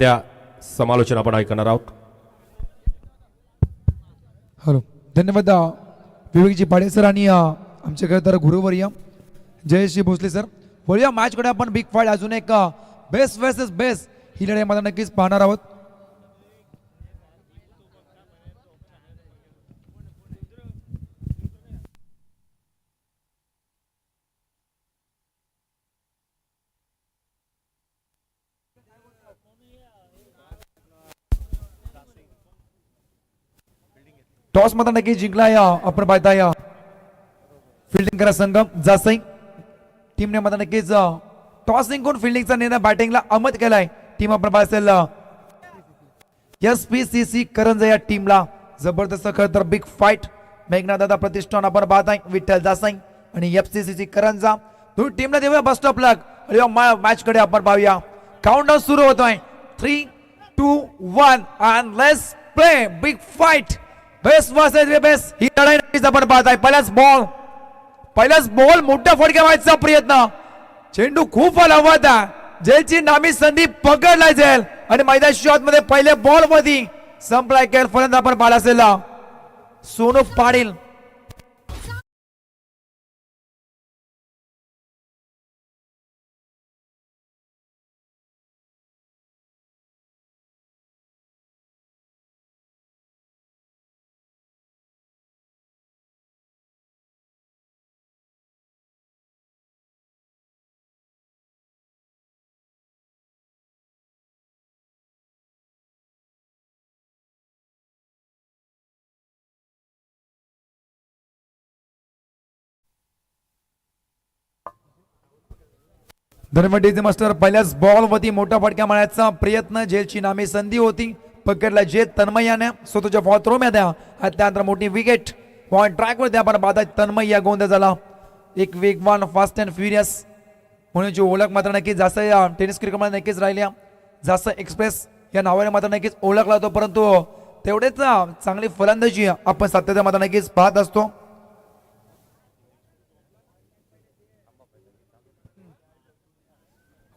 तात्या समालोचन आपण ऐकणार आहोत. हॅलो, धन्यवाद विवेकजी पाडे सर आणि आमचे खरं तर गुरुवर्य जयश्री भोसले सर. वळूया मॅचकडे. आपण बिग फाईट अजून एक बेस्ट वर्सेस बेस्ट ही लढाई मला नक्कीच पाहणार आहोत. टॉस मध्ये नक्की जिंकलाय आपण पाहताय फिल्डिंग करा संगम जासई टीमने मध्ये नक्कीच टॉस जिंकून फिल्डिंगचा निर्णय बॅटिंगला अहमद केलाय. टीम आपण पाहसेल SPCC करंज या टीमला जबरदस्त खरं तर बिग फाईट. मेघना दादा प्रतिष्ठान आपण पाहताय विठ्ठल जासई आणि FCCC करंजा दोन टीमला देऊया बेस्ट ऑफ लक. मॅच कडे आपण पाहूया. काउंटडाऊन सुरू होतोय. 3, 2, 1 and let's play big fight. Best versus best ही लढाई नक्कीच आपण पाहताय. पहिलाच बॉल मोठा फटका मारायचा प्रयत्न. चेंडू खूप हलवा होता. जेलची नामी संधी पकडला जेल आणि मैदान शॉट मध्ये पहिले बॉल मध्ये संपलाय खेळ. फलंदाज आपण पाहिला असेल सोनू पाटील. धर्मडेजी मास्टर पहिल्याच बॉल वरती मोठा फटका मारण्याचा प्रयत्न. जेलची नामी संधी होती पकडला जे तन्मय याने स्वतःच्या फॉल थ्रो मध्ये. त्यानंतर मोठी विकेट पॉइंट ट्रॅक वरती आपण पाहता तन्मय या गोंधळाला एक वेगवान फास्ट अँड फ्युरियस म्हणून जी ओळख मात्र नक्कीच जास्त टेनिस क्रिकेटमध्ये नक्कीच राहिली. जास्त एक्सप्रेस या नावाने मात्र नक्कीच ओळखला जातो. परंतु तेवढेच चांगली फलंदाजी आपण सातत्याने मात्र नक्कीच पाहत असतो.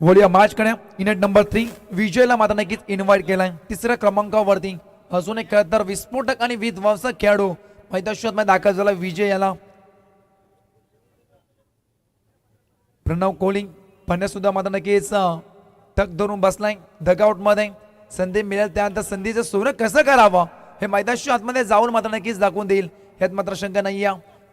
वळूया मॅच कडे. इनेट नंबर 3 विजयला मात्र नक्कीच इन्व्हाइट केलाय. तिसऱ्या क्रमांकावरती अजून एक खेळाडू विस्फोटक आणि विध्वंसक खेळाडू मैदान मध्ये दाखल झाला. विजय याला प्रणव कोलिंग पंड्या सुद्धा मात्र नक्कीच तक धरून बसलाय डगआउट मध्ये. संधी मिळेल त्यानंतर संधीचं सोनं कसं करावं हे मैदान आतमध्ये जाऊन मात्र नक्कीच दाखवून देईल यात मात्र शंका नाही.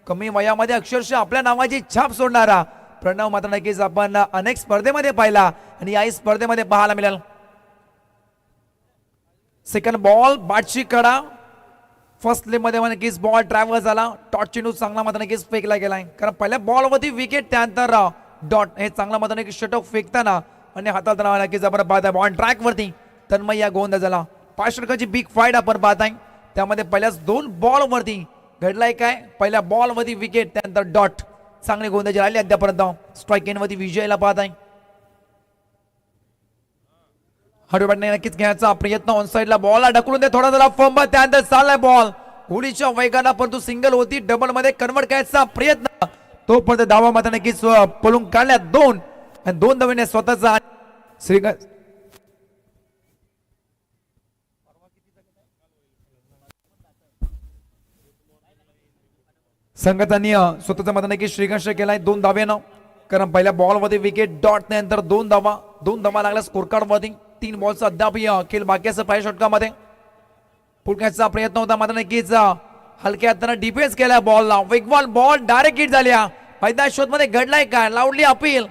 कमी वयामध्ये अक्षरशः आपल्या नावाची छाप सोडणारा प्रणव मात्र नक्कीच आपण अनेक स्पर्धेमध्ये पाहिला आणि याही स्पर्धेमध्ये पाहायला मिळेल. सेकंड बॉल बाटची कडा फर्स्ट ले मध्ये नक्कीच बॉल ट्रॅव्हल झाला. टॉट चेंडू चांगला मात्र नक्कीच फेकला गेलाय कारण पहिल्या बॉल वरती विकेट त्यानंतर डॉट हे चांगला मात्र नक्कीच षटक फेकताना आणि हातात नक्कीच आपण पाहताय बॉल ट्रॅक वरती तन्मय या गोंधळ झाला. 5 षटकाची बिग फाईट आपण पाहताय. त्यामध्ये पहिल्याच 2 बॉल वरती घडलाय काय पहिल्या बॉल वरती विकेट त्यानंतर डॉट चांगले गोंधळ राहिले अद्यापर्यंत. स्ट्राईक एन वरती विजयला पाहताय. हडूबॅटने नक्कीच घ्यायचा प्रयत्न. ऑन साइडला बॉल ढकलून दे थोडा जरा फंब त्यानंतर चाललाय बॉल गोळीच्या वेगाला परंतु सिंगल होती. डबल मध्ये कन्वर्ट करायचा प्रयत्न तोपर्यंत धावा मात्र नक्कीच पळून काढल्या 2 आणि 2 धावेने स्वतःचा श्रीकांत संघाने स्वतःचा मात्र नक्कीच श्रीकांत केलाय 2 धावेनं कारण पहिल्या बॉल मध्ये विकेट डॉट नंतर 2 धावा लागला. स्कोर कार्ड मध्ये 3 बॉलचा अद्याप खेळ बाकी असं पहिल्या षटकामध्ये फुटण्याचा प्रयत्न होता मात्र नक्कीच हलक्या हाताने डिफेन्स केला बॉलला. वेगवान बॉल डायरेक्ट हिट झाल्या. मैदान शोध मध्ये घडलाय काय लावली अपील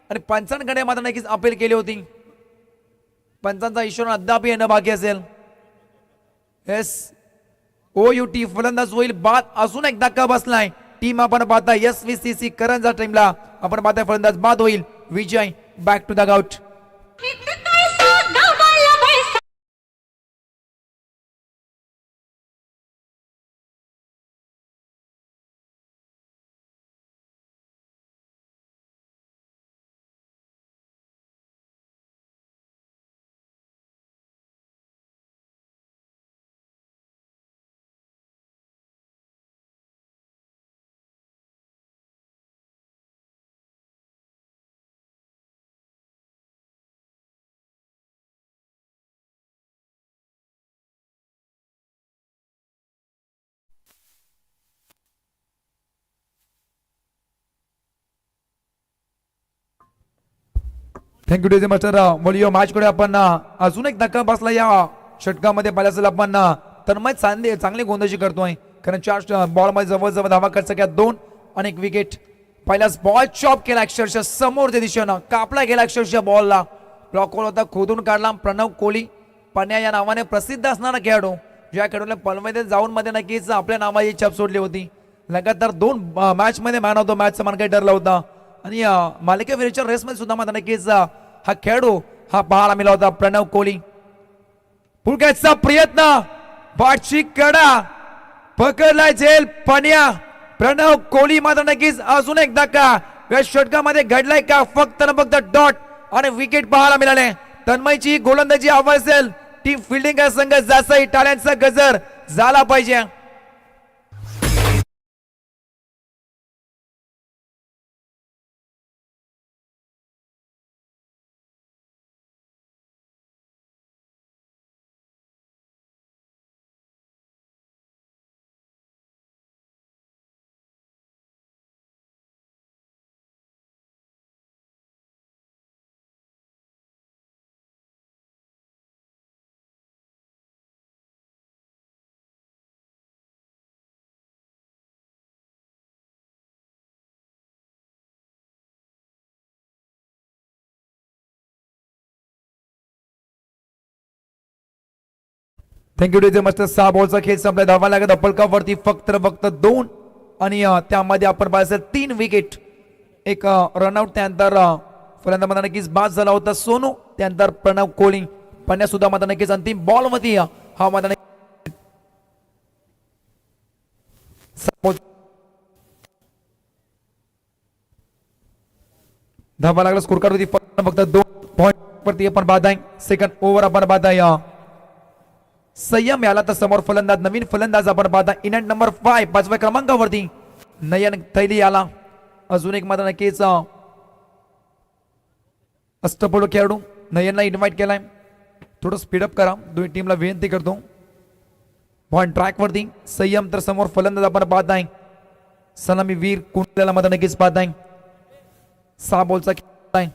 आणि पंचांकडे मात्र नक्कीच अपील केली होती. पंचांचा इशारा अद्याप येणं बाकी असेल. OUT फलंदाज होईल बाद. अजून एक धक्का बसलाय. टीम आपण पाहता SVCC करंजा टीमला आपण पाहता फलंदाज बाद होईल. विजय back to the out. Thank you Daisy master वलिओ मॅच कडे आपण अजून एक धक्का बसला या षटकामध्ये पाहिलं असेल आपण तन्मय चांगली गोंधळी करतोय कारण 4 बॉल मध्ये जवळजवळ धावा खर्च केला 2 आणि 1 विकेट. पहिलाच बॉल चॉप केला अक्षरशः समोरच्या दिशेनं कापला गेला अक्षरशः बॉलला ब्लॉक होता खोदून काढला. प्रणव कोहली पन्या या नावाने प्रसिद्ध असणारा खेळाडू ज्या खेळाडूला पलमध्ये जाऊन मध्ये नक्कीच आपल्या नावाची छाप सोडली होती. लगातार 2 मॅच मध्ये मॅन ऑफ द मॅच मान काही ठरला होता आणि मालिकेवीरच्या रेसमध्ये सुद्धा मात्र नक्कीच हा खेळाडू हा पाहायला मिळाला होता प्रणव कोहली. पुढच्याचा प्रयत्न बाटची कडा पकडलाय झेल पन्या. प्रणव कोहली मात्र नक्कीच अजून एक धक्का या षटकामध्ये घडलाय का फक्त न फक्त डॉट आणि विकेट पाहायला मिळाले. तन्मयची गोलंदाजी असेल टीम फिल्डिंग संघ जास्तही टाळ्यांचा गजर झाला पाहिजे. थँक्यू डेझी मास्टर 6 बॉलचा खेळ संपला. धावा लागत अपलकप वरती फक्त 2 आणि त्यामध्ये आपण पाहिलं 3 विकेट 1 रनआउट. त्यानंतर फलंदाज मात्र नक्कीच बाद झाला होता सोनू. त्यानंतर प्रणव कोहली पन्या सुद्धा मात्र नक्कीच अंतिम बॉल मध्ये हा मात्र धावा लागला. स्कोर कार्ड होती फक्त 2 पॉइंट वरती आपण बाद आहे. सेकंड ओव्हर आपण बाद आहे संयम याला तर समोर फलंदाज नवीन फलंदाज आपण पाहता इनंट नंबर 5 5व्या क्रमांकावरती नयन थैली याला अजून एक मात्र नक्कीच अष्टपैलू खेळाडू नयनला इन्व्हाइट केलाय. थोडं स्पीडअप करा दोन्ही टीमला विनंती करतो. पॉइंट ट्रॅक वरती संयम तर समोर फलंदाज आपण पाहत आहे सलामी वीर कुंडल्याला मात्र नक्कीच पाहत आहे. 6 बॉलचा खेळ आहे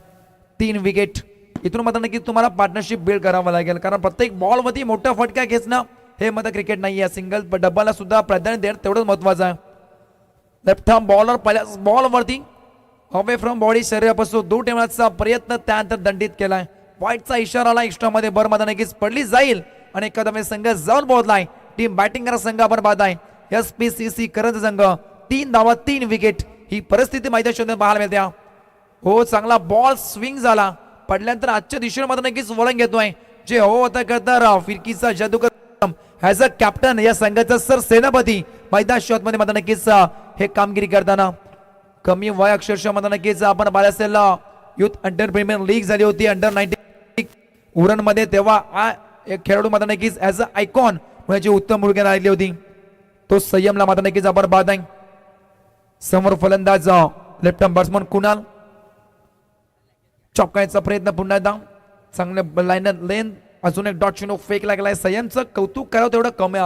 3 विकेट. इथून मात्र नक्कीच तुम्हाला पार्टनरशिप बिल्ड करावं लागेल कारण प्रत्येक बॉल वरती मोठा फटका घेणं हे मात्र क्रिकेट नाही आहे. सिंगल डब्बाला सुद्धा प्राधान्य देणं तेवढंच महत्वाचं आहे. लेफ्ट आर्म बॉलर पहिल्या बॉल वरती अवे फ्रॉम बॉडी शरीरापासून दूर ठेवण्याचा प्रयत्न त्यानंतर दंडित केलाय. वाईटचा इशारा आला एक्स्ट्रा मध्ये बर मात्र नक्कीच पडली जाईल आणि एखादा संघ जाऊन पोहोचलाय. टीम बॅटिंग करा संघ आपण पाहत आहे SPCC करंज संघ 3 धावा 3 विकेट ही परिस्थिती मैदानात पाहायला मिळते. हो चांगला बॉल स्विंग झाला पडल्यानंतर आजच्या दिशेने मात्र नक्कीच वळण घेतोय जे हो होता करता फिरकीचा जादूगर ॲज अ कॅप्टन या संघाचा सर सेनापती मैदान शॉट मध्ये मात्र नक्कीच हे कामगिरी करताना कमी वय अक्षरशः मात्र नक्कीच आपण पाहिलं असेल युथ अंडर प्रीमियर लीग झाली होती अंडर 19 उरण मध्ये तेव्हा एक खेळाडू मात्र नक्कीच ॲज अ आयकॉन म्हणजे उत्तम भूमिका राहिली होती. तो संयमला मात्र नक्कीच आपण पाहत आहे. समोर फलंदाज लेफ्ट आर्म बॅट्समन कुणाल चॉपकायचा प्रयत्न पुन्हा एकदा चांगले लाईनर लेन अजून एक डॉट चिनो फेक लागलाय. संयमचं कौतुक करावं तेवढं कमी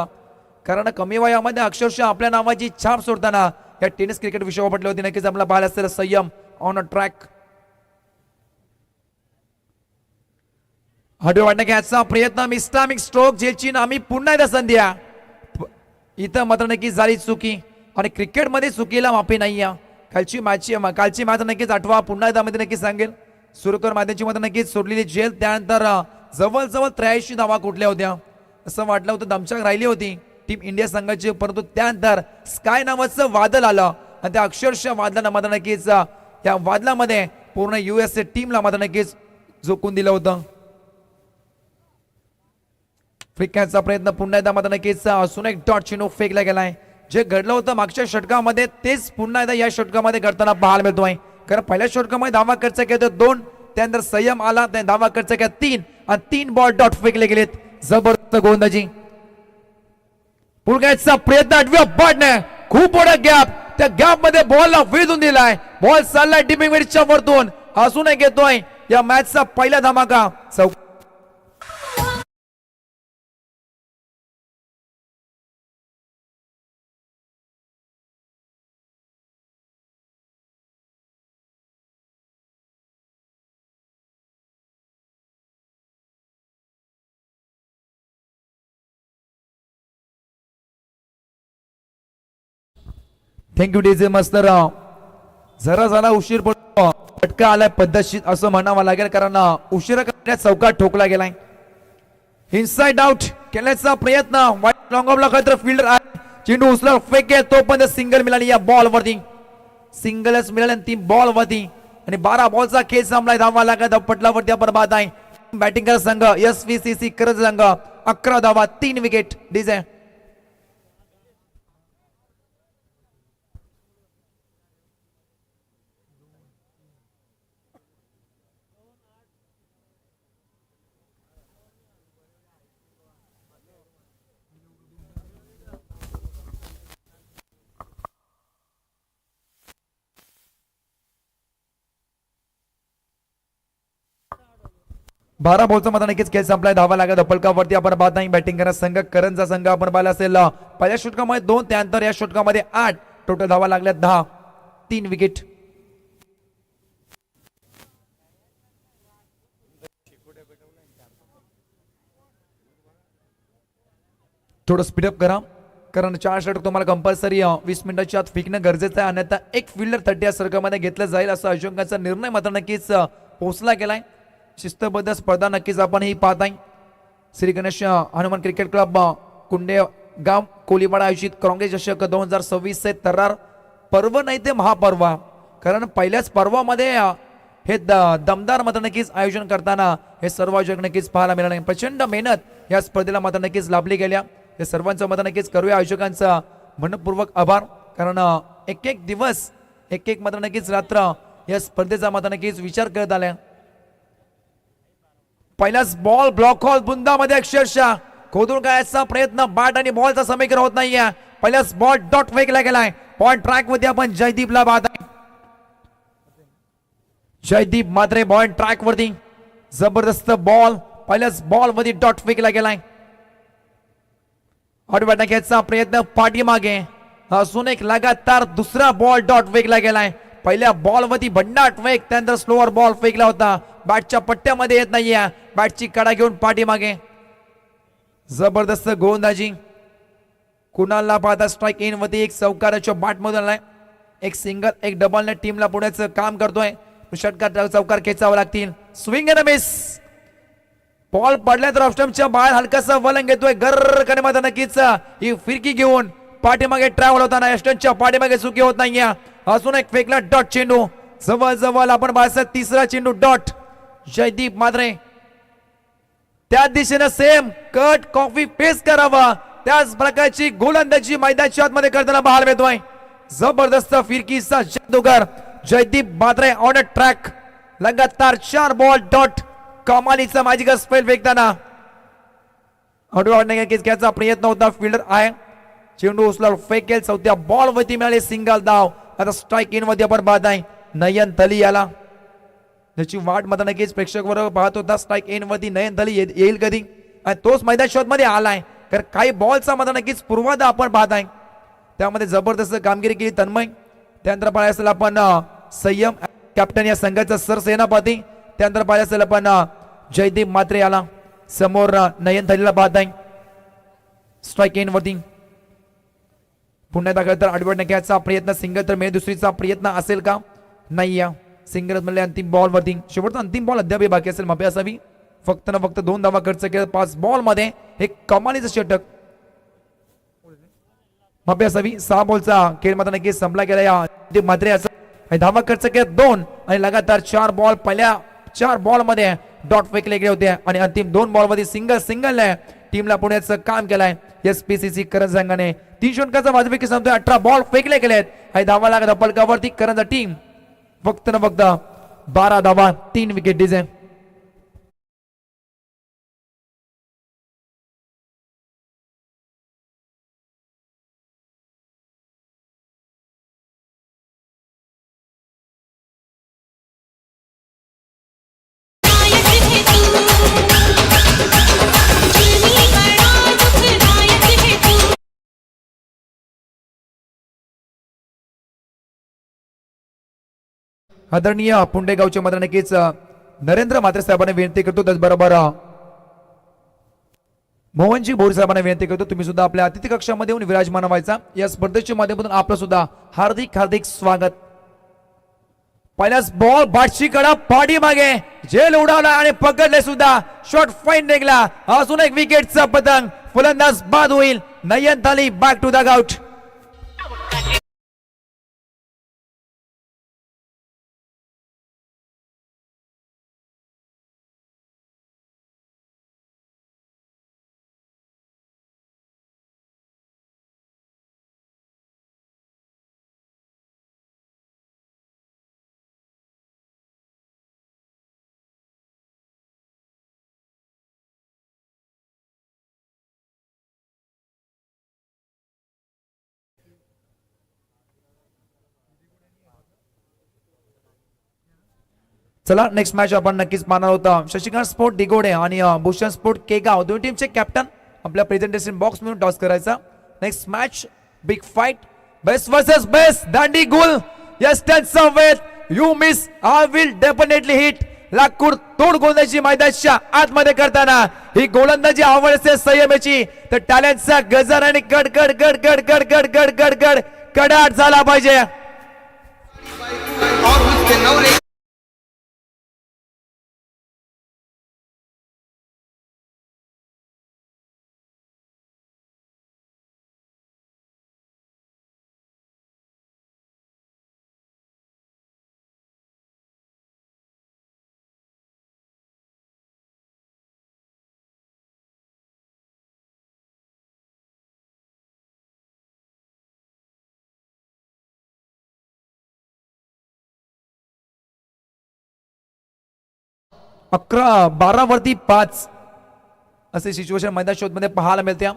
कारण कमी वयामध्ये अक्षरशः आपल्या नावाची छाप सोडताना या टेनिस क्रिकेट विषयावर पडले होते. नक्कीच आपल्याला पाहायला असेल संयम ऑन अ ट्रॅक हडू वाटणं घ्यायचा प्रयत्न मिस्टामिक स्ट्रोक जेलची आम्ही पुन्हा एकदा संधी इथं मात्र नक्कीच झाली चुकी आणि क्रिकेटमध्ये चुकीला माफी नाही आहे. कालची मॅच नक्कीच आठवा पुन्हा एकदा मध्ये नक्कीच सांगेल. सुरकर माध्यमाची मात्र नक्कीच सोडलेली जेल त्यानंतर जवळजवळ 83 धावा कुठल्या होत्या असं वाटलं होतं दमछाक राहिली होती टीम इंडिया संघाची परंतु त्यानंतर स्काय नावाचं वादळ आलं आणि त्या अक्षरशः वादळानं मात्र नक्कीच या वादळामध्ये पूर्ण USA टीमला मात्र नक्कीच झोकून दिलं होतं. फेकण्याचा प्रयत्न पुन्हा एकदा मात्र नक्कीच अजून एक डॉट चिनो फेकला गेलाय. जे घडलं होतं मागच्या षटकामध्ये तेच पुन्हा एकदा या षटकामध्ये घडताना पाहायला मिळतोय कारण पहिल्या षटकामध्ये धावा खर्च केले 2 त्यानंतर संयम आला त्या धावा खर्च केला 3 आणि 3 बॉल डॉट फेकले गेलेत. जबरदस्त गोलंदाजी पुढचा प्रयत्न आठव्या बॉलने खूप मोठा गॅप त्या गॅप मध्ये बॉलला वेधून दिलाय. बॉल चाललाय डिपिंग विडच्या वरतून अजून एक येतोय या मॅचचा पहिला धमाका. थँक्यू डीजे मास्तर. जरा झाला उशीर पडतो, फटका आलाय पद्धतशीर असं म्हणावं लागेल, कारण उशिरा करण्यात चौकात ठोकला गेलाय. इनसाइड आउट केल्याचा प्रयत्न, वाईट लॉंग ऑफला खतर फिल्डर आहे, चेंडू उचला फेके, तो पण सिंगल मिळाली या बॉल वरती. सिंगलच मिळाली ती बॉल वरती आणि 12 बॉलचा खेळ संपलाय. धावा लागत पटलावरती आपण बाद आहे. बॅटिंग करत संघ SVCC करत संघ 11 धावा 3 विकेट. डीजे 12 बॉलचा मध्ये नक्कीच खेळ संपलाय. धावा लागत अपलकावरती आपण पाहत नाही. बॅटिंग करत संघ करंजा संघ आपण पाहिला असेल. पहिल्या षटकामध्ये 2, त्यानंतर या षटकामध्ये 8. टोटल धावा लागल्या 10. 3 विकेट. थोडं स्पीडअप करा, कारण 4 षटक तुम्हाला कंपल्सरी 20 मिनिटाच्या आत फेकणं गरजेचं आहे. अन्यथा एक फिल्डर 30 या षटकामध्ये घेतलं जाईल असा आयोजकांचा निर्णय मात्र नक्कीच पोहोचला गेलाय. शिस्तबद्ध स्पर्धा नक्कीच आपण ही पाहत आहे. श्री गणेश हनुमान क्रिकेट क्लब कुंडे गाव कोलीवाडा आयोजित काँग्रेस चषक 2026 चे तर्रार पर्व नाही ते महापर्व, कारण पहिल्याच पर्वामध्ये हे दमदार मात्र नक्कीच आयोजन करताना हे सर्व आयोजक नक्कीच पाहायला मिळाले. प्रचंड मेहनत या स्पर्धेला मात्र नक्कीच लाभली गेल्या. या सर्वांचं मात्र नक्कीच करूया आयोजकांचा मनपूर्वक आभार, कारण एक एक दिवस एक एक मात्र नक्कीच रात्र या स्पर्धेचा मात्र नक्कीच विचार करत आल्या. पहिलाच बॉल ब्लॉक हॉल बुंदामध्ये अक्षरशः खोदून काढायचा प्रयत्न, बॅट आणि बॉलचा समीकरण होत नाहीये. पहिलाच बॉल डॉट फेकला गेलाय. पॉइंट ट्रॅक वरती आपण जयदीपला पाहत आहे. जयदीप मात्रे पॉइंट ट्रॅक वरती, जबरदस्त बॉल. पहिल्याच बॉल मध्ये डॉट फेकला गेलाय. आडव्या टाक्याचा प्रयत्न पाठीमागे असून एक लगातार दुसरा बॉल डॉट फेकला गेलाय. पहिल्या बॉल वरती भन्नाट फेक, त्यानंतर स्लोअर बॉल फेकला होता. बॅटच्या पट्ट्यामध्ये येत नाहीये. बॅटची कडा घेऊन पाठीमागे जबरदस्त गोलंदाजी. कुणालला पाहता स्ट्राईक इन वरती एक चौकाराच्या बॅट मधून आलाय. एक सिंगल एक डबल ने टीमला पुण्याचं काम करतोय. षटकार चौकार खेचावं लागतील. Swing and miss. बॉल पडल्या तर ऑफस्टंपच्या बाहेर हलकासा वलंग घेतोय. गर्र करणे मात्र नक्कीच ही फिरकी घेऊन पाठीमागे ट्रॅव्हल होताना एस्टनच्या पाठीमागे चुकी होत नाहीये. अजून एक फेकला डॉट चेंडू. जवळ जवळ आपण पाहतो तिसरा चेंडू डॉट. जयदीप मात्रे त्या दिशेनं सेम कट कॉफी पेस्ट करावा त्याच प्रकारची गोलंदाजी मैदानाच्या आतमध्ये करताना पाहायला मिळतोय. जबरदस्त फिरकीचा जादूगार जयदीप मात्रे ऑन अ ट्रॅक. लगातार 4 बॉल डॉट. कमालीचा मॅजिकल स्पेल फेकताना घ्यायचा प्रयत्न होता. फिल्डर आहे, चेंडू उचला फेकेल. 4थ्या बॉल वरती मिळाले सिंगल धाव. आता स्ट्राईक इन मध्ये आपण पाहत आहे नयन तली याला, त्याची वाट मात्र नक्कीच प्रेक्षक वर्ग पाहत होता. स्ट्राईक इन वरती नयन तली येईल कधी, आणि तोच मैदान शॉट मध्ये आलाय. कारण काही बॉलचा मात्र नक्कीच पूर्वार्ध आपण पाहत आहे, त्यामध्ये जबरदस्त कामगिरी केली तन्मय. त्यानंतर पाहिजे असेल आपण संयम कॅप्टन या संघाचा सरसेनापती. त्यानंतर पाहिजे असेल आपण जयदीप मात्रे याला. समोर नयन तलीला पाहत आहे स्ट्राईक इन वरती. पुन्हा दाखल तर आडवड घ्यायचा प्रयत्न, सिंगल तर मे दुसरीचा प्रयत्न असेल का? नाही या सिंगल मध्ये अंतिम बॉल वरती. शेवटचा अंतिम बॉल अद्याप बाकी असेल. माफी असावी. फक्त ना फक्त 2 धावा खर्च केला 5 बॉल मध्ये. एक कमालीचं षटक. माफी असावी. 6 बॉलचा खेळ मात्र नक्की संपला गेला या मात्रे असं. धावा खर्च केला 2 आणि लगातार 4 बॉल. पहिल्या 4 बॉल मध्ये डॉट फेकले गेले होते आणि अंतिम 2 बॉल मध्ये सिंगल टीमला पुण्याचं काम केलंय. SPCC करंज संघाने 3 षटकाचा वाजपेकी संपतोय. 18 बॉल फेकले गेलेत आणि धावा लागत अपलकावरती करंज टीम. फक्त ना फक्त 12 धावा 3 विकेट. डिझाईन आदरणीय पुंडेगावचे मात्र नक्कीच नरेंद्र मात्रे साहेबांना विनंती करतो. त्याचबरोबर मोहनजी बोर साहेबांना विनंती करतो तुम्ही सुद्धा आपल्या अतिथी कक्षामध्ये येऊन विराजमान व्हायचा. या स्पर्धेच्या माध्यमातून आपलं सुद्धा हार्दिक हार्दिक स्वागत. पहिल्याच बॉल बाटशी कडा पाठी मागे झेल उडवला आणि पकडले सुद्धा. शॉट फाईन निघला. अजून एक विकेटचा पतंग. फलंदाज बाद होईल. नयन ताली बॅक टू द आउट. चला नेक्स्ट मॅच आपण नक्कीच पाहणार होता. शशिकांत स्पोर्ट दिगोडे आणि भूषण स्पोर्ट केगाव दोन टीमचे कॅप्टन आपल्या प्रेझेंटेशन बॉक्स म्हणून टॉस करायचा. Next match big fight best versus best दांडी गुल. Yes tense with you miss I will definitely hit. लाकूड तोड गोलंदाजी मैदानाच्या आतमध्ये करताना ही गोलंदाजी आवड असेल संयमाची तर टॅलेंटचा गजर आणि गड गड गड गड गड गड गड गड गड कडाट झाला पाहिजे. अकरा 12 वरती 5 असे सिच्युएशन मैदान शॉट मध्ये पाहायला मिळते.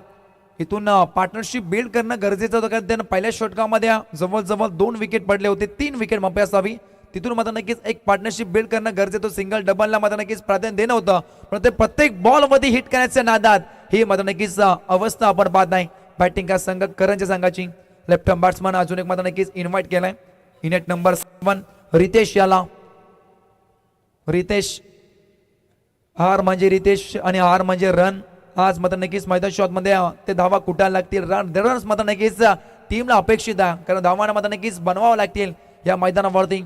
इथून पार्टनरशिप बिल्ड करणं गरजेचं होतं कारण त्यांना पहिल्या षटकामध्ये जवळजवळ 2 विकेट पडले होते. 3 विकेट मापे असावी. तिथून मात्र नक्कीच एक पार्टनरशिप बिल्ड करणं गरजेचं होतं. सिंगल डबलला मात्र नक्कीच प्राधान्य देणं होतं पण ते प्रत्येक बॉल मध्ये हिट करण्याच्या नादात ही मात्र नक्कीच अवस्था आपण पाहत नाही. बॅटिंग का संघ करंजच्या संघाची लेफ्ट हँड बॅट्समन अजून एक मात्र नक्कीच इन्व्हाइट केलाय. इनेट नंबर 7 रितेश याला. रितेश हार म्हणजे रितेश आणि हार म्हणजे रन. आज मात्र नक्कीच मैदान शॉट मध्ये ते धावा कुटायला लागतील. रन्स मात्र नक्कीच टीमला अपेक्षित आहे कारण धावांना मात्र नक्कीच बनवावं लागतील या मैदानावरती.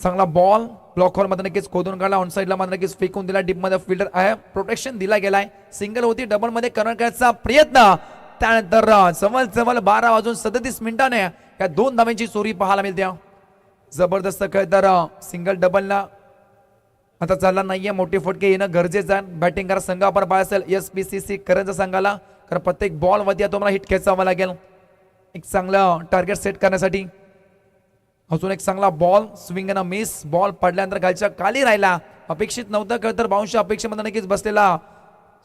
चांगला बॉल ब्लॉक मध्ये नक्कीच खोदून काढला. ऑन साईडला मात्र नक्कीच फेकून दिला. डीप मध्ये फिल्डर आहे. प्रोटेक्शन दिला गेलाय. सिंगल होती डबल मध्ये कन्वर्ट करण्याचा प्रयत्न. त्यानंतर जवळ 12 वाजून 37 मिनिटाने या 2 धावांची चोरी पाहायला मिळते. जबरदस्त खेळतर सिंगल डबलला आता चालला नाहीये. मोठे फटके येणं गरजेचं आहे. बॅटिंग करा संघ आपण पाहिजे असेल SPCC करंज संघाला कारण प्रत्येक बॉल मध्ये तुम्हाला हिट खेचावा लागेल एक चांगलं टार्गेट सेट करण्यासाठी. अजून एक चांगला बॉल स्विंग आणि मिस. बॉल पडल्यानंतर खालच्या खाली राहिला. अपेक्षित नव्हतं खरं तर 52 अपेक्षेमध्ये नक्कीच बसलेला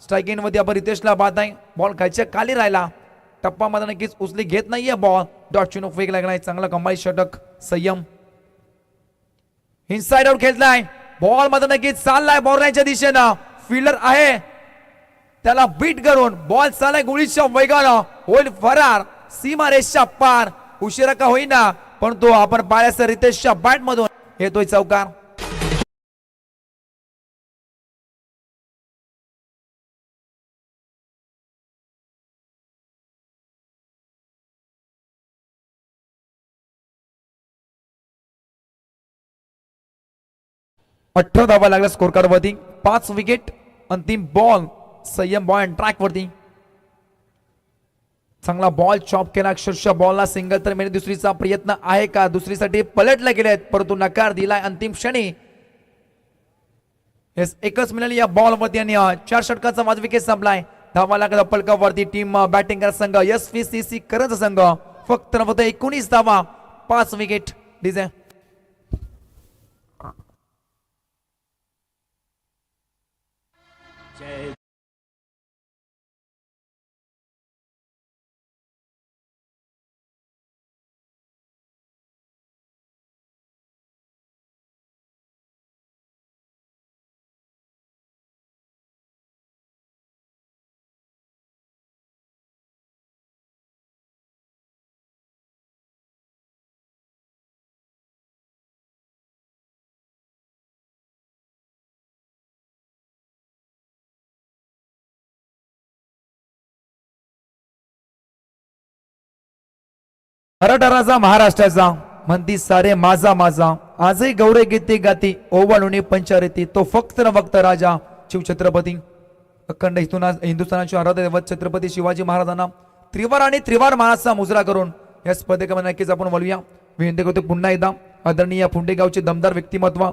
स्ट्राईक इन मध्ये आपण रितेशला पाहत आहे. बॉल खालच्या खाली राहिला. टप्पा मध्ये नक्कीच उचली घेत नाहीये बॉल. डॉट चुनो फेक लागलाय. चांगला कमाई षटक संयम. इनसाइड आउट खेळलाय. बॉल मध्ये नक्कीच चाललाय बॉलच्या दिशेनं. फिल्डर आहे त्याला बीट करून बॉल चाललाय गोळीच्या वेगानं. होईल फरार सीमारेषच्या पार. उशिरा का होईना पण तो आपण पायाचा रितेशच्या बॅट मधून येतोय चौकार. अठरा धावा लागल्या स्कोर कार्ड वरती. 5 विकेट. अंतिम बॉल संयम बॉल ट्रॅक वरती. चांगला बॉल चॉप केला. अक्षरशः बॉलला सिंगल तर मेरे दुसरीचा प्रयत्न आहे का. दुसरीसाठी पलटले गेलेत परंतु नकार दिलाय अंतिम क्षणी. एकच मिळाली या बॉल वरती आणि 4 षटकाचा 5 विकेट संपलाय. धावा लागला पलकावरती. टीम बॅटिंग करत संघ SPCC करंज संघ फक्त 19 धावा 5 विकेट. डिझे अरटराचा महाराष्ट्राचा म्हणती सारे माझा माझा आजही गौरे गीते गाती ओवाळून पंचारिती तो फक्त न फक्त राजा शिवछत्रपती अखंड हिंदुस्थानाचे आराध्य दैवत छत्रपती शिवाजी महाराजांना त्रिवार आणि त्रिवार मानाचा मुजरा करून या स्पर्धेमध्ये नक्कीच आपण बोलूया. विनंती करतो पुन्हा एकदा आदरणीय पुंडेगावचे दमदार व्यक्तिमत्व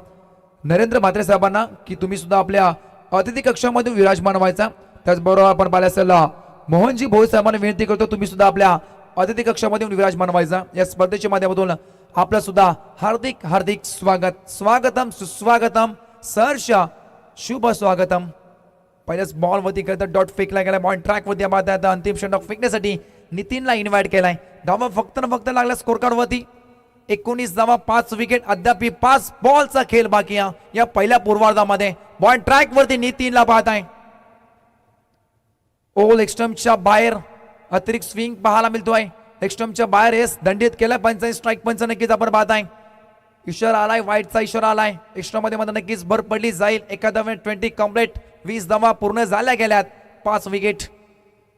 नरेंद्र म्हात्रे साहेबांना की तुम्ही सुद्धा आपल्या अतिथी कक्षामधून विराजमान व्हायचा. त्याचबरोबर आपण पाहिलं असेल मोहनजी भोई साहेबांना विनंती करतो तुम्ही सुद्धा आपल्या अतिथी कक्षामधून विराजमान व्हायचा. या स्पर्धेच्या माध्यमातून आपलं सुद्धा हार्दिक हार्दिक स्वागत. स्वागतम सुस्वागतम सहर्ष शुभ स्वागतम. पहिल्याच बॉल वरती करता डॉट फेकला गेला. बॉल ट्रॅक वरती आता अंतिम षटक फेकण्यासाठी नितीनला इन्व्हाइट केलाय. धावा फक्त न फक्त लागला स्कोर कार्ड वरती 19 धावा 5 विकेट. अद्याप 5 बॉलचा खेळ बाकी या पहिल्या पूर्वार्धामध्ये. बॉल ट्रॅक वरती नितीनला पाहत आहे. ओल एक्स्ट्रमच्या बाहेर अतिरिक्त स्विंग पाहायला मिळतोय. एक्स्ट्रमच्या बाहेर हेच दंडित केलाय. 5 स्ट्राईक 5 नक्कीच आपण पाहत आहे. इशारा आलाय वाईटचा इशारा आलाय. एक्स्ट्रा मध्ये नक्कीच भर पडली जाईल. एका धाव्यात 20 कम्प्लीट. 20 धावा पूर्ण झाल्या गेल्यात. 5 विकेट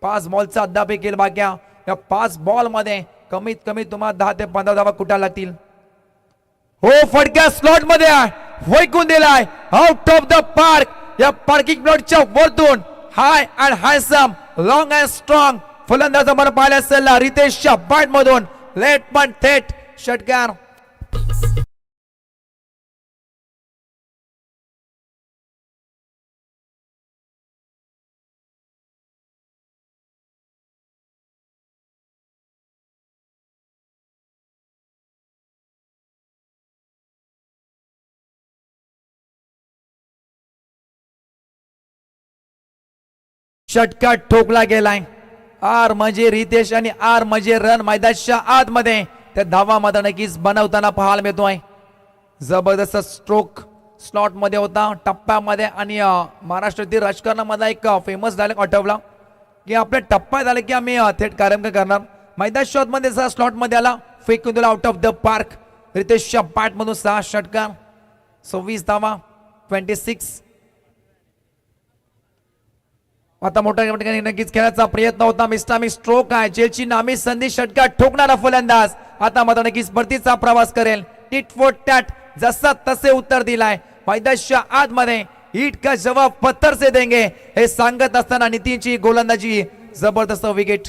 5 बॉलचा अद्याप खेळ बाकी. या 5 बॉल मध्ये कमीत कमी तुम्हाला 10 ते 15 धावा कुठे लागतील. हो फटक्या स्लॉट मध्ये फेकून दिलाय आउट ऑफ द पार्क. या पार्किंग प्लॉटच्या वरतून high and handsome long and strong फलंदाज आपण पाहिला असेल रितेशच्या बॅट मधून लेट पण थेट षटकार. षटकार ठोकला गेलाय. आर म्हणजे रितेश आणि आर म्हणजे रन मैदानाच्या आतमध्ये त्या धावामध्ये नक्कीच बनवताना पाहायला मिळतोय. जबरदस्त स्ट्रोक स्लॉट मध्ये होता टप्प्यामध्ये. आणि महाराष्ट्रातील राजकारणामध्ये एक फेमस डायलॉग आठवला की आपल्या टप्प्यात आले की आम्ही थेट कार्यक्रम करणार. मैदानाच्या आतमध्ये स्लॉट मध्ये आला फेकून दिला आउट ऑफ द पार्क. रितेशच्या बॅट मधून 6 षटकार 26 धावा 26. आता मोठ्या ठिकाणी नक्कीच खेळायचा प्रयत्न होता. मिस्टामिक स्ट्रोक आहे. जेलची नामी संधी षटकार ठोकणारा फलंदाज आता मात्र नक्कीच परतीचा प्रवास करेल. टिट फॉर टॅट जसा तसे उत्तर दिलाय. मैदानाच्या आतमध्ये ईट का जवाब पत्थर से देंगे हे सांगत असताना नितीनची गोलंदाजी जबरदस्त विकेट.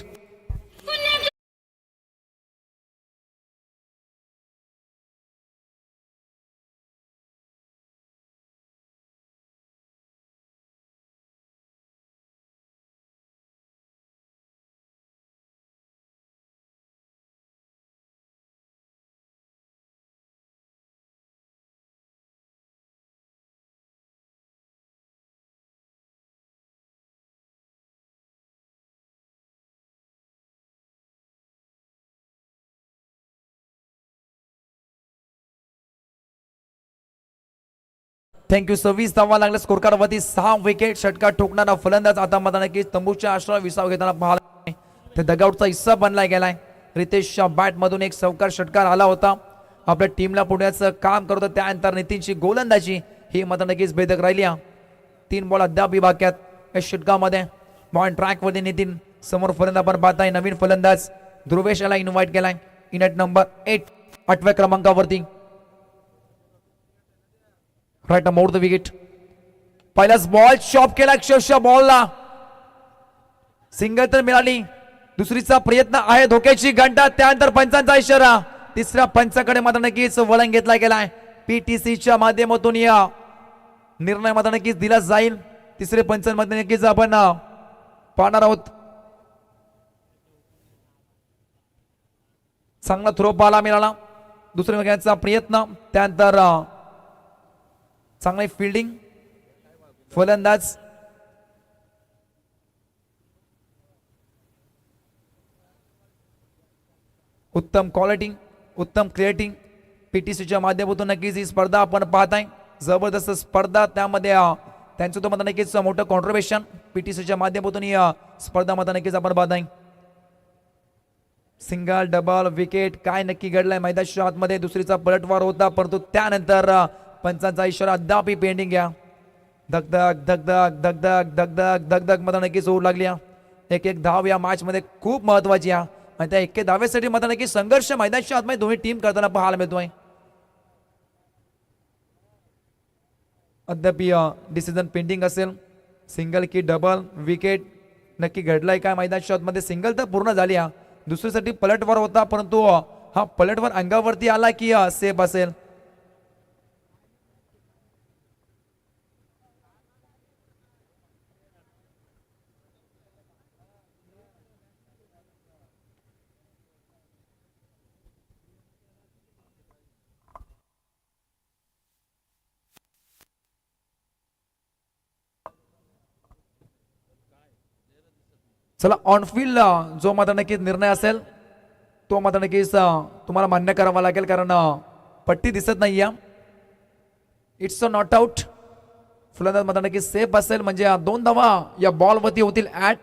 थँक्यू. 26 धावा लागल्या स्कोर कार्ड वरती. 6 विकेट. षटकार ठोकणारा फलंदाज आता मात्र नक्कीच तंबूच्या आश्रय विसाव घेताना पाहायला ते डगआउटचा हिस्सा बनला गेलाय. रितेशच्या बॅट मधून एक चौकार षटकार आला होता. आपल्या टीमला पुण्याचं काम करत होतं. त्यानंतर नितीनची गोलंदाजी ही मात्र नक्कीच भेदक राहिली. 3 बॉल अद्याप बाक्यात या षटकामध्ये. बॉल ट्रॅक वरती नितीन समोर फलंदाज आपण पाहताय. नवीन फलंदाज ध्रुवेश याला इन्व्हाइट केलाय. इनॅट नंबर 8 8व्या क्रमांकावरती. Right mode the wicket. पहिलाच बॉल शॉप केला. अक्षरशः बॉलला सिंगल तर मिळाली. दुसरीचा प्रयत्न आहे. धोक्याची घंटा. त्यानंतर पंचांचा इशारा. तिसऱ्या पंचाकडे मात्र नक्कीच वळण घेतला गेलाय. पीटीसीच्या माध्यमातून या निर्णय मात्र नक्कीच दिला जाईल. तिसरे पंचांमध्ये नक्कीच आपण पाहणार आहोत. चांगला थ्रो पाहायला मिळाला. दुसऱ्या विकेटचा प्रयत्न. त्यानंतर चांगली फिल्डिंग. फलंदाज उत्तम क्वालिटी उत्तम क्रिएटिंग. पीटीसीच्या माध्यमातून नक्कीच ही स्पर्धा आपण पाहताय. जबरदस्त स्पर्धा. त्यामध्ये त्यांचं तो मात्र नक्कीच मोठं कॉन्ट्रीब्युशन. पीटीसीच्या माध्यमातून ही स्पर्धा मात्र नक्कीच आपण पाहताय. सिंगल डबल विकेट काय नक्की घडलंय मैदानाच्या आतमध्ये. दुसरीचा पलटवार होता परंतु त्यानंतर पंचांचा इशारा अद्याप पेंडिंग घ्या. धगधग धगधग धगधग धगधग धगधग मध्ये नक्कीच होऊ लागली. एक धाव या मॅच मध्ये खूप महत्वाची. आणि त्या 10वे साठी म्हणताना की संघर्ष मैदानाच्या आतमध्ये दोन्ही टीम करताना पाहायला मिळतोय. अद्याप डिसिजन पेंडिंग असेल. सिंगल की डबल विकेट नक्की घडलाय काय मैदानाच्या आतमध्ये. सिंगल तर पूर्ण झाली. दुसरीसाठी पलटवार होता परंतु हा पलटवार अंगावरती आला की सेफ असेल. चला ऑनफिल्ड जो मात्र नक्कीच निर्णय असेल तो मात्र नक्कीच तुम्हाला मान्य करावा लागेल कारण पट्टी दिसत नाहीये. It's a not out. फलंदाज मात्र नक्कीच सेफ असेल म्हणजे 2 धावा या बॉलवरती होतील ऍड.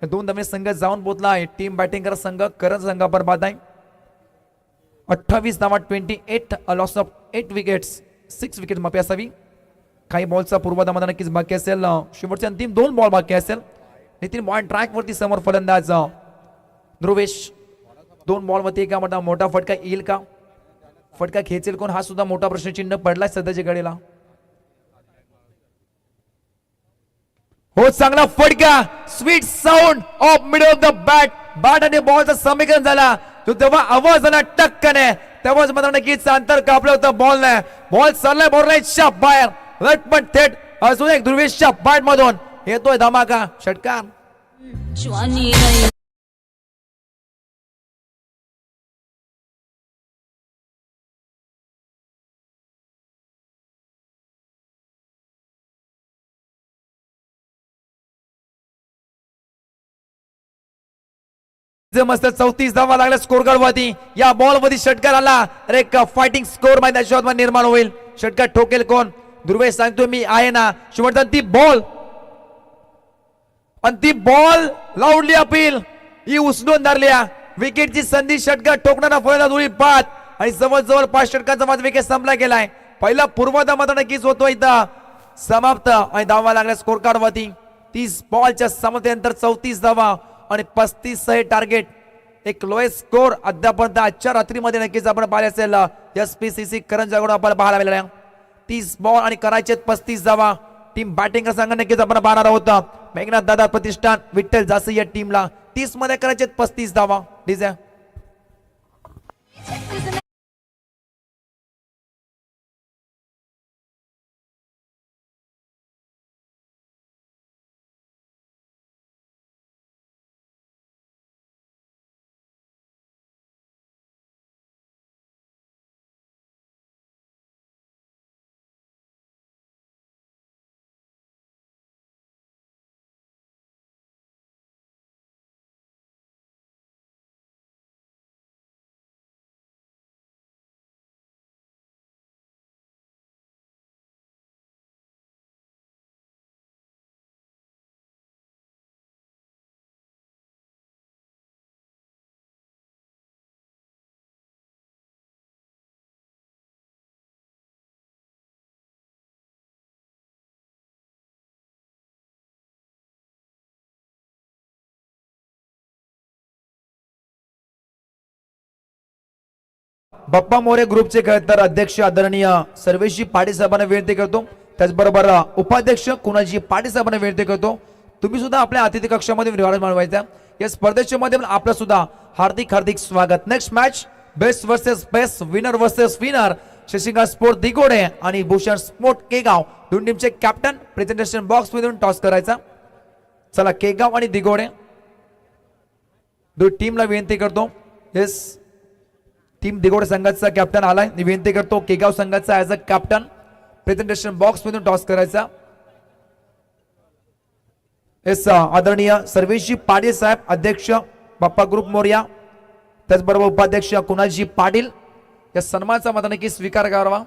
2 धावे संघ जाऊन पोहोचलाय. टीम बॅटिंग करत संघ करत संघ बरबाद आहे. 28 धावा 28 लॉस ऑफ 8 विकेट्स 6 विकेट माफी असावी. काही बॉलचा पूर्वधा मात्र नक्कीच बाकी असेल. शेवटचे अंतिम 2 बॉल बाकी असेल. नितीन बॉल ट्रॅक वरती समोर फलंदाज ध्रुवेश 2 बॉल वरती का मोठा फटका येईल का. फटका खेचेल कोण हा सुद्धा मोठा प्रश्नचिन्ह पडलाय सध्याच्या घडीला. हो चांगला फटका. Sweet sound of middle of the bat आणि बॉलचं समीकरण झाला. तो तेव्हा आवाज आला टक्कने तेव्हाच मात्र नक्कीच अंतर कापलं होतं बॉलने. बॉल चाललाय बॉलच्या बाहेर लटपट थेट अजून एक ध्रुवेशच्या बॅट मधून येतोय धमाका षटकार. मस्त 34 धावा लागल्या स्कोर वरती. या बॉल वरती षटकार आला तर एक फायटिंग स्कोर मैदानाच्या निर्माण होईल. षटकार ठोकेल कोण. ध्रुवेश सांगतो मी आहे ना. शेवटचा ती बॉल लावली अपील ही उचलून धरल्या. विकेटची संधी षटकार ठोकणारा फलंदाज उडी बाद आणि जवळजवळ 5 षटकांचा माझा विकेट संपला गेलाय. पहिला पूर्वार्ध मात्र नक्कीच होतो इथं समाप्त आणि धावा लागल्या स्कोर कार्ड वरती. 30 बॉलच्या समाप्तीनंतर 34 धावा आणि 35 हे टार्गेट. एक लोएस्ट स्कोर अद्यापर्यंत आजच्या रात्रीमध्ये नक्कीच आपण पाहिले असेल. SPCC करंजाकडून आपण पाहायला मिळाल्या. 30 बॉल आणि करायचे 35 धावा. टीम बॅटिंग संघ नक्कीच आपण पाहणार आहोत. मेघनाथ दादा प्रतिष्ठान विठ्ठल जासे या टीमला 30 मध्ये करायचे 35 धावा. डीजे बाप्पा मोरे ग्रुपचे खरंतर अध्यक्ष आदरणीय सर्वेशी पाटील साहेबांना विनंती करतो. त्याचबरोबर उपाध्यक्ष कुणाजी पाटील साहेबांना विनंती करतो तुम्ही सुद्धा आपल्या अतिथी कक्षामध्ये विराज मांडवायचा. या स्पर्धेच्या मध्ये आपलं सुद्धा हार्दिक हार्दिक स्वागत. Next match best versus best winner versus winner. Shashikant sport Digode आणि भूषण स्पोर्ट केगाव दोन टीमचे कॅप्टन प्रेझेंटेशन बॉक्स मधून टॉस करायचा. चला केगाव आणि दिगोडे दोन टीमला विनंती करतो. येस टीम दिगोडे संघाचा कॅप्टन आलाय. विनंती करतो केगाव संघाचा as a captain presentation box मधून टॉस करायचा. येस आदरणीय सर्वेशी पाटील साहेब अध्यक्ष बाप्पा ग्रुप मोर्या त्याचबरोबर उपाध्यक्ष कुणालजी पाटील या सन्मानाचा मत नक्की स्वीकार करावा.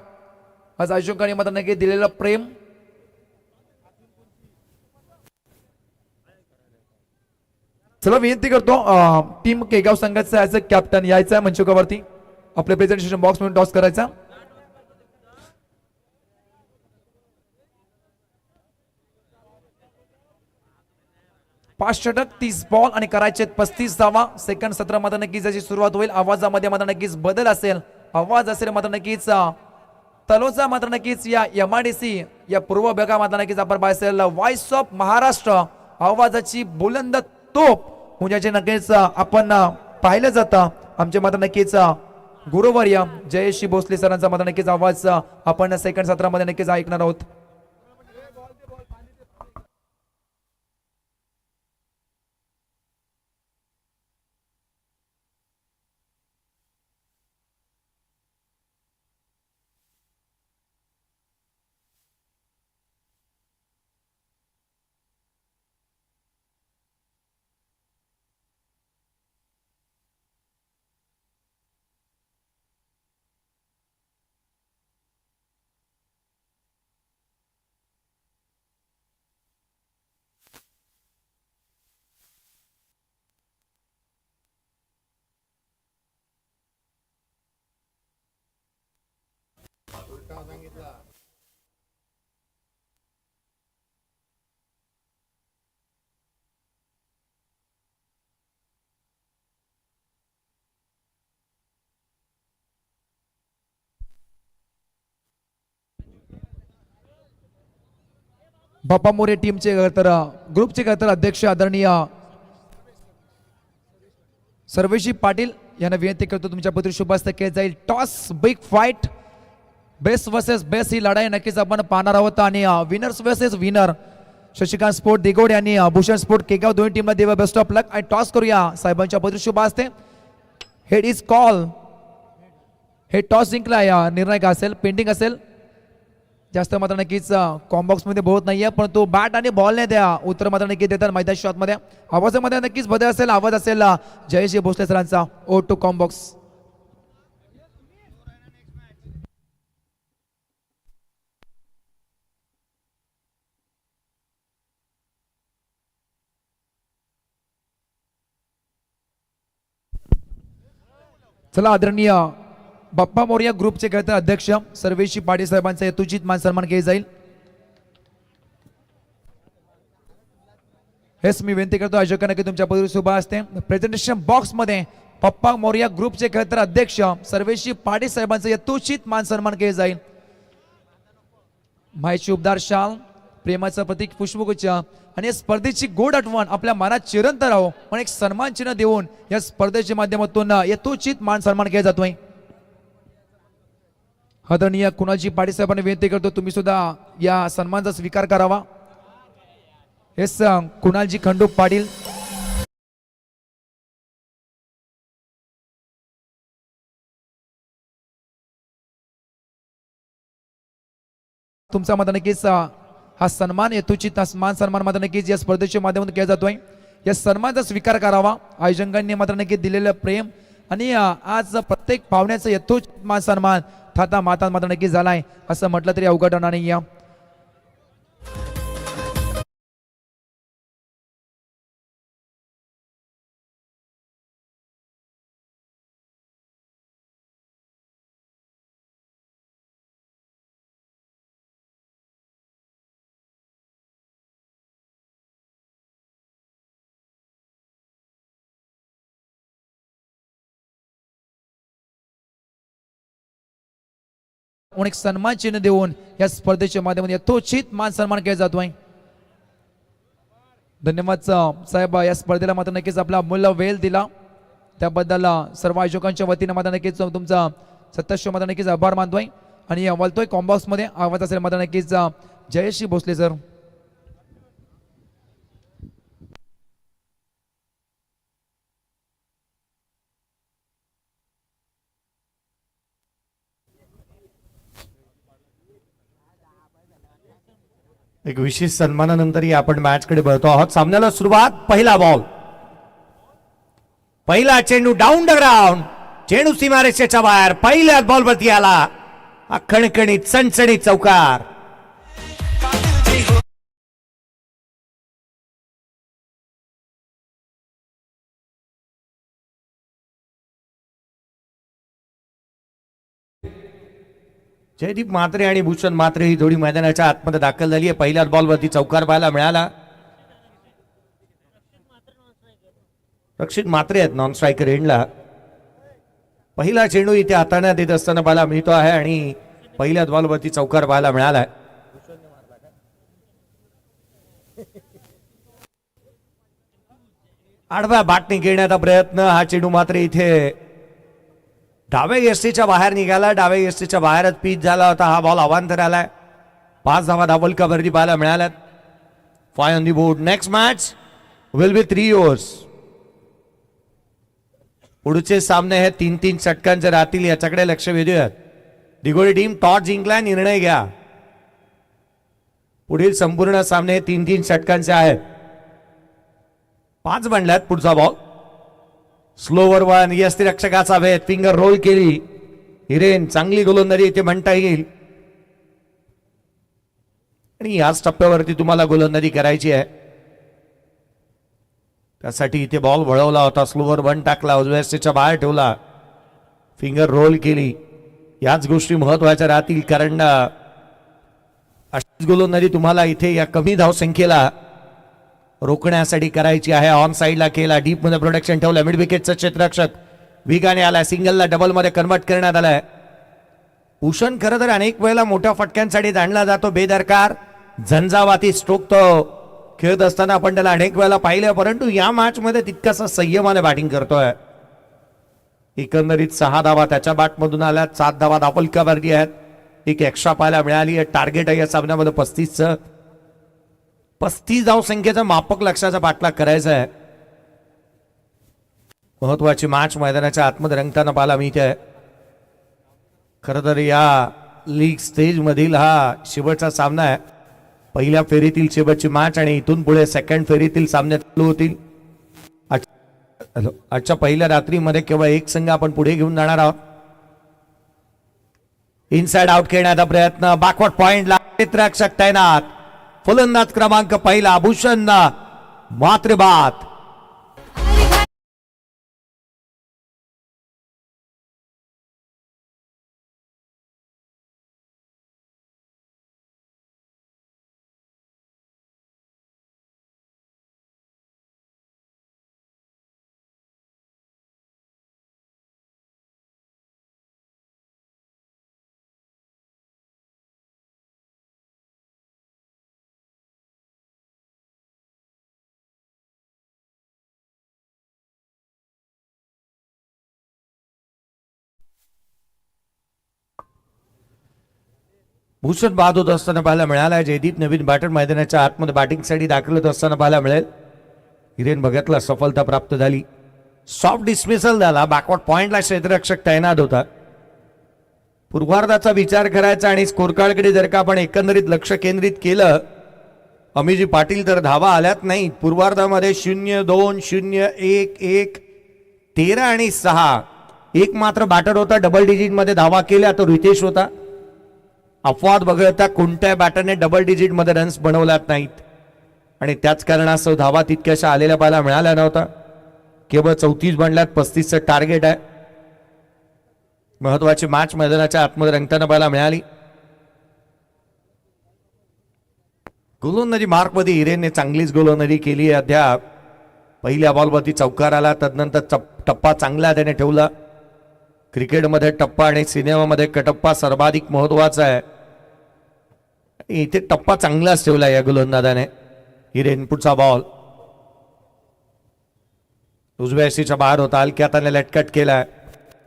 आज आयोजकांनी मत नक्की दिलेलं प्रेम. चला विनंती करतो टीम केगाव संघाचा ऍज अ कॅप्टन यायचा आहे मंचकावरती आपले प्रेझेंटेशन बॉक्स मधून टॉस करायचा. 5 षटक 30 बॉल आणि करायचे 35 धावा. सेकंड सत्र मध्ये नक्कीच याची सुरुवात होईल. आवाजामध्ये मात्र नक्कीच बदल असेल. आवाज असेल मात्र नक्कीच तलोजा मात्र नक्कीच या MIDC या पूर्व भागामध्ये नक्कीच आपण पाहिजे व्हॉइस ऑफ महाराष्ट्र आवाजाची बुलंद तोप म्हणजे नक्कीच आपण पाहिलं जातं. आमचे मात्र नक्कीच गुरुवर्य जयश्री भोसले सरांचा मात्र नक्कीच आवाज आपण सेकंड सत्रामध्ये नक्कीच ऐकणार आहोत. बाप्पा मोरे टीमचे तर ग्रुपचे तर अध्यक्ष आदरणीय सर्वेशी पाटील यांना विनंती करतो तुमच्या पत्री शुभ हस्ते केले जाईल. Toss big fight best versus best ही लढाई नक्कीच आपण पाहणार आहोत आणि winners versus winner Shashikant sport दिगोड यांनी भूषण स्पोर्ट केगाव दोन्ही टीमला देवा बेस्ट ऑफ लक आणि टॉस करूया साहेबांच्या पत्री शुभ हस्ते. Head is call. हे टॉस जिंकला या निर्णायक असेल पेंडिंग असेल जास्त मात्र नक्कीच कॉम्बॉक्स मध्ये बहुत नाहीये पण तो बॅट आणि बॉल नाही द्या उत्तर मात्र नक्की देतात मैदान शॉट मध्ये. आवाजामध्ये नक्कीच बदल असेल. आवाज असेल जयश्री भोसले सरांचा ओ टू कॉम्बॉक्स. चला आदरणीय बाप्पा मोरिया ग्रुपचे खेळते अध्यक्ष सर्वेशी पाटील साहेबांचा यथोचित मान सन्मान केला जाईल. हेच मी विनंती करतो आयोजकांना की तुमच्या पदरी शुभ असते. प्रेझेंटेशन बॉक्स मध्ये बाप्पा मोरिया ग्रुपचे खेळते अध्यक्ष सर्वेशी पाटील साहेबांचा यथोचित मान सन्मान केला जाईल. माहिती उपदार शाल प्रेमाचं प्रतीक पुष्पगुच्छ आणि या स्पर्धेची गोड आठवण आपल्या मनात चिरंतन राहो पण एक सन्मान चिन्ह देऊन या स्पर्धेच्या माध्यमातून यथोचित मान सन्मान केला जातोय. आदरणीय कुणालजी पाटील साहेबांना विनंती करतो तुम्ही सुद्धा या सन्मानाचा स्वीकार करावा. हेच कुणालजी खंडू पाटील तुमचा मत नक्कीच हा सन्मान यथोचित मान सन्मान मात्र नक्कीच या स्पर्धेच्या माध्यमातून केला जातोय. या सन्मानाचा स्वीकार करावा. आयोजकांनी मात्र नक्कीच दिलेलं प्रेम आणि आज प्रत्येक पाहुण्याचं यथोचित मान सन्मान थाता माता मात्र नक्की झालाय असं म्हटलं तरी अवघड होणार नाही. एक सन्मान चिन्ह देऊन या स्पर्धेच्या माध्यमातून यथोचित मान सन्मान केला जातोय. धन्यवाद साहेब या स्पर्धेला मात्र नक्कीच आपला अमूल्य वेळ दिला त्याबद्दल सर्व आयोजकांच्या वतीने मात्र नक्कीच तुमचा सत्ताश्य मात्र नक्कीच आभार मानतोय. आणि वळतोय कॉम्बॉक्स मध्ये आवाज असेल मात्र नक्कीच जयश्री भोसले सर. एक विशेष सन्मानानंतरही आपण मॅच कडे बघतो आहोत. सामन्याला सुरुवात. पहिला बॉल. पहिला चेंडू डाऊन द ग्राउंड. चेंडू सीमारेषेच्या बाहेर. पहिल्याच बॉल वरती आला. हा खणखणीत सणसणीत चौकार. जयदीप म्हात्रे आणि भूषण म्हात्रे ही जोडी मैदानाच्या आतमध्ये दाखल झाली आहे. पहिल्याच बॉलवरती चौकार पाहायला मिळाला. रक्षित मात्रे आहेत नॉन स्ट्रायकर एंडला. पहिला चेंडू इथे हाताळण्यात येत असताना पाहायला मिळतो आहे आणि पहिल्याच बॉलवरती चौकार पाहायला मिळालाय. आडव्या बाटने घेण्याचा प्रयत्न, हा चेंडू मात्र इथे डाव्या यष्टीच्या बाहेर निघाला. डाव्या यष्टीच्या बाहेरच पीच झाला होता. हा बॉल अवांतर आलाय. 5 धावा धावलकावरती पाहायला मिळाल्यात. 5 on the board. Next match will be 3 overs. पुढचे सामने हे 3-3 षटकांचे राहतील, याच्याकडे लक्ष वेधूयात. दिगोळी टीम टॉस जिंकला, निर्णय घ्या. पुढील संपूर्ण सामने हे 3-3 षटकांचे आहेत. 5 बनल्यात. पुढचा बॉल स्लोवर वन. यष्टीरक्षकाचा भेद, फिंगर रोल केली. हिरेन चांगली गोलंदाजी इथे म्हणता येईल आणि याच टप्प्यावरती तुम्हाला गोलंदाजी करायची आहे. त्यासाठी इथे बॉल वळवला होता. स्लोवर वन टाकला, उजव्या यष्टीच्या बाहेर ठेवला, फिंगर रोल केली. याच गोष्टी महत्वाच्या राहतील, कारण अशीच गोलंदाजी तुम्हाला इथे या कमी धावसंख्येला रोखण्यासाठी करायची आहे. ऑन साईडला केला, डीप मध्ये प्रोटेक्शन ठेवलं. मिड विकेटचा क्षेत्ररक्षक वेगाने आलाय. सिंगलला डबल मध्ये कन्वर्ट करण्यात आलाय. भूषण खरं तर अनेक वेळेला मोठ्या फटक्यांसाठी जाणला जातो. बेदरकार झंझावाती स्ट्रोक तो खेळत असताना आपण त्याला अनेक वेळेला पाहिलं, परंतु या मॅच मध्ये तितकासा संयमाने बॅटिंग करतोय. एकंदरीत 6 धावा त्याच्या बॅटमधून आल्यात. 7 धावा धावलकावरती आहेत. एक एक्स्ट्रा पाहायला मिळाली आहे. टार्गेट आहे या सामन्यामध्ये 35 धावसंख्येचा मापक लक्षाचा पाठलाग करायचा आहे. महत्वाची मॅच मैदानाच्या आतमध्ये रंगताना पाहायला मिळते. खरं तर या लीग स्टेज मधील हा शेवटचा सामना आहे. पहिल्या फेरीतील शेवटची मॅच आणि इथून पुढे सेकंड फेरीतील सामने चालू होतील. आजच्या पहिल्या रात्रीमध्ये केवळ एक संघ आपण पुढे घेऊन जाणार आहोत. इनसाइड आउट खेळण्याचा प्रयत्न, बॅकवर्ड पॉइंटला क्षेत्ररक्षक तैनात. फलंदाज क्रमांक पहिला भूषण मात्र बाद. भूषण बाद होत असताना पाहायला मिळाला. जयदीप नवीन बॅटर मैदानाच्या आतमध्ये बॅटिंगसाठी दाखल होत असताना पाहायला मिळेल. हिरेन बघतला, सफलता प्राप्त झाली. सॉफ्ट डिस्मिसल झाला. बॅकवर्ड पॉइंटला क्षेत्ररक्षक तैनात होता. पूर्वार्धाचा विचार करायचा आणि स्कोर कार्डकडे जर का आपण एकंदरीत लक्ष केंद्रित केलं, अमिजी पाटील तर धावा आल्यात नाही. पूर्वार्धामध्ये 0, 2, 0, 1, 1, 13 आणि 6. एक मात्र बॅटर होता डबल डिजिट मध्ये धावा केल्या, तो रितेश होता. अपवाद वगळता कोणत्या बॅटरने डबल डिजिट मध्ये रन्स बनवल्यात नाहीत आणि त्याच कारणास्तव धावा तितक्याशा आलेल्या पाहायला मिळाल्या नव्हता. केवळ 34 बनल्यात. 35चं टार्गेट आहे. महत्वाची मॅच मैदानाच्या आतमध्ये रंगताना पाहायला मिळाली. गोलंदाजी मार्कमध्ये हिरेनने चांगलीच गोलंदाजी केली आहे. अद्याप पहिल्या बॉलवरती चौकार आला, तदनंतर टप्पा चांगला त्याने ठेवला. क्रिकेटमध्ये टप्पा आणि सिनेमामध्ये कटप्पा सर्वाधिक महत्वाचा आहे. इथे टप्पा चांगलाच ठेवला या गोलंदाजाने. हिरेन पुढचा बॉल उजव्या यष्टीच्या बाहेर होता. हलक्या हाताने लटकट केलाय.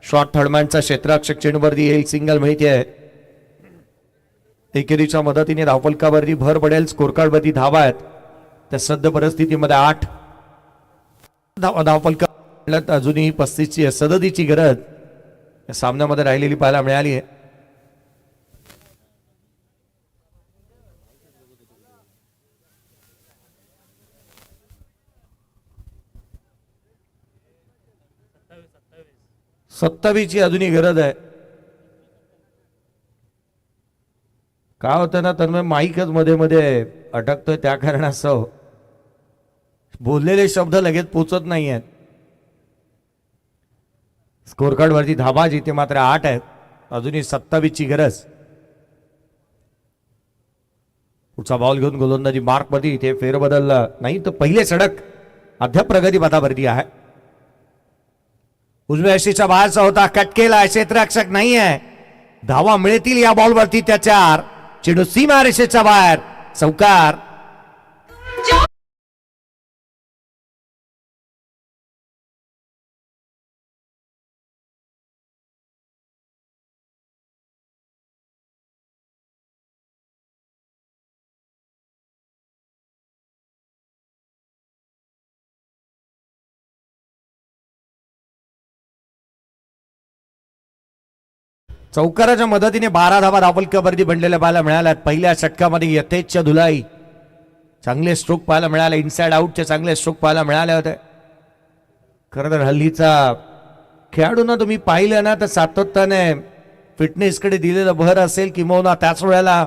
शॉर्ट थर्डमॅनचा क्षेत्ररक्षक चेंडूवरती येईल. सिंगल मिळते. एकेरीच्या मदतीने धावफलकावरती भर पडेल. स्कोर कार्डवरती धावा आहेत. त्या सद्य परिस्थितीमध्ये 8 धावफलका अजूनही 35ची सदतीची गरज या सामन्यामध्ये राहिलेली पाहायला मिळाली आहे. सत्तावीसची अजूनही गरज आहे. काय होतं ना, तर माईकच मध्ये मध्ये अटकतोय, त्या कारणास्तव बोललेले शब्द लगेच पोचत नाही आहेत. स्कोर कार्ड वरती धाबा जिथे मात्र 8 आहेत. अजूनही 27ची गरज. पुढचा बॉल घेऊन गोलंदाजी मार्क मध्ये इथे फेरबदल नाही तर पहिले सडक अद्याप प्रगती पथावरती आहे. उजव्या यष्टीच्या बाहेरचा होता, कट केला, क्षेत्ररक्षक नाही आहे. धावा मिळतील या बॉलवरती त्या 4. चेंडू सीमा रेषेच्या बाहेर, चौकार. चौकाराच्या मदतीने 12 धावा धावफलकावरती बनलेल्या पाहायला मिळाल्यात. पहिल्या षटकामध्ये यथेच्छ धुलाई, चांगले स्ट्रोक पाहायला मिळाले. इनसाइड आउटचे चांगले स्ट्रोक पाहायला मिळाले होते. खरं तर हल्लीचा खेळाडूंना तुम्ही पाहिलं ना तर सातत्याने फिटनेसकडे दिलेला भर असेल किंवा त्याच वेळेला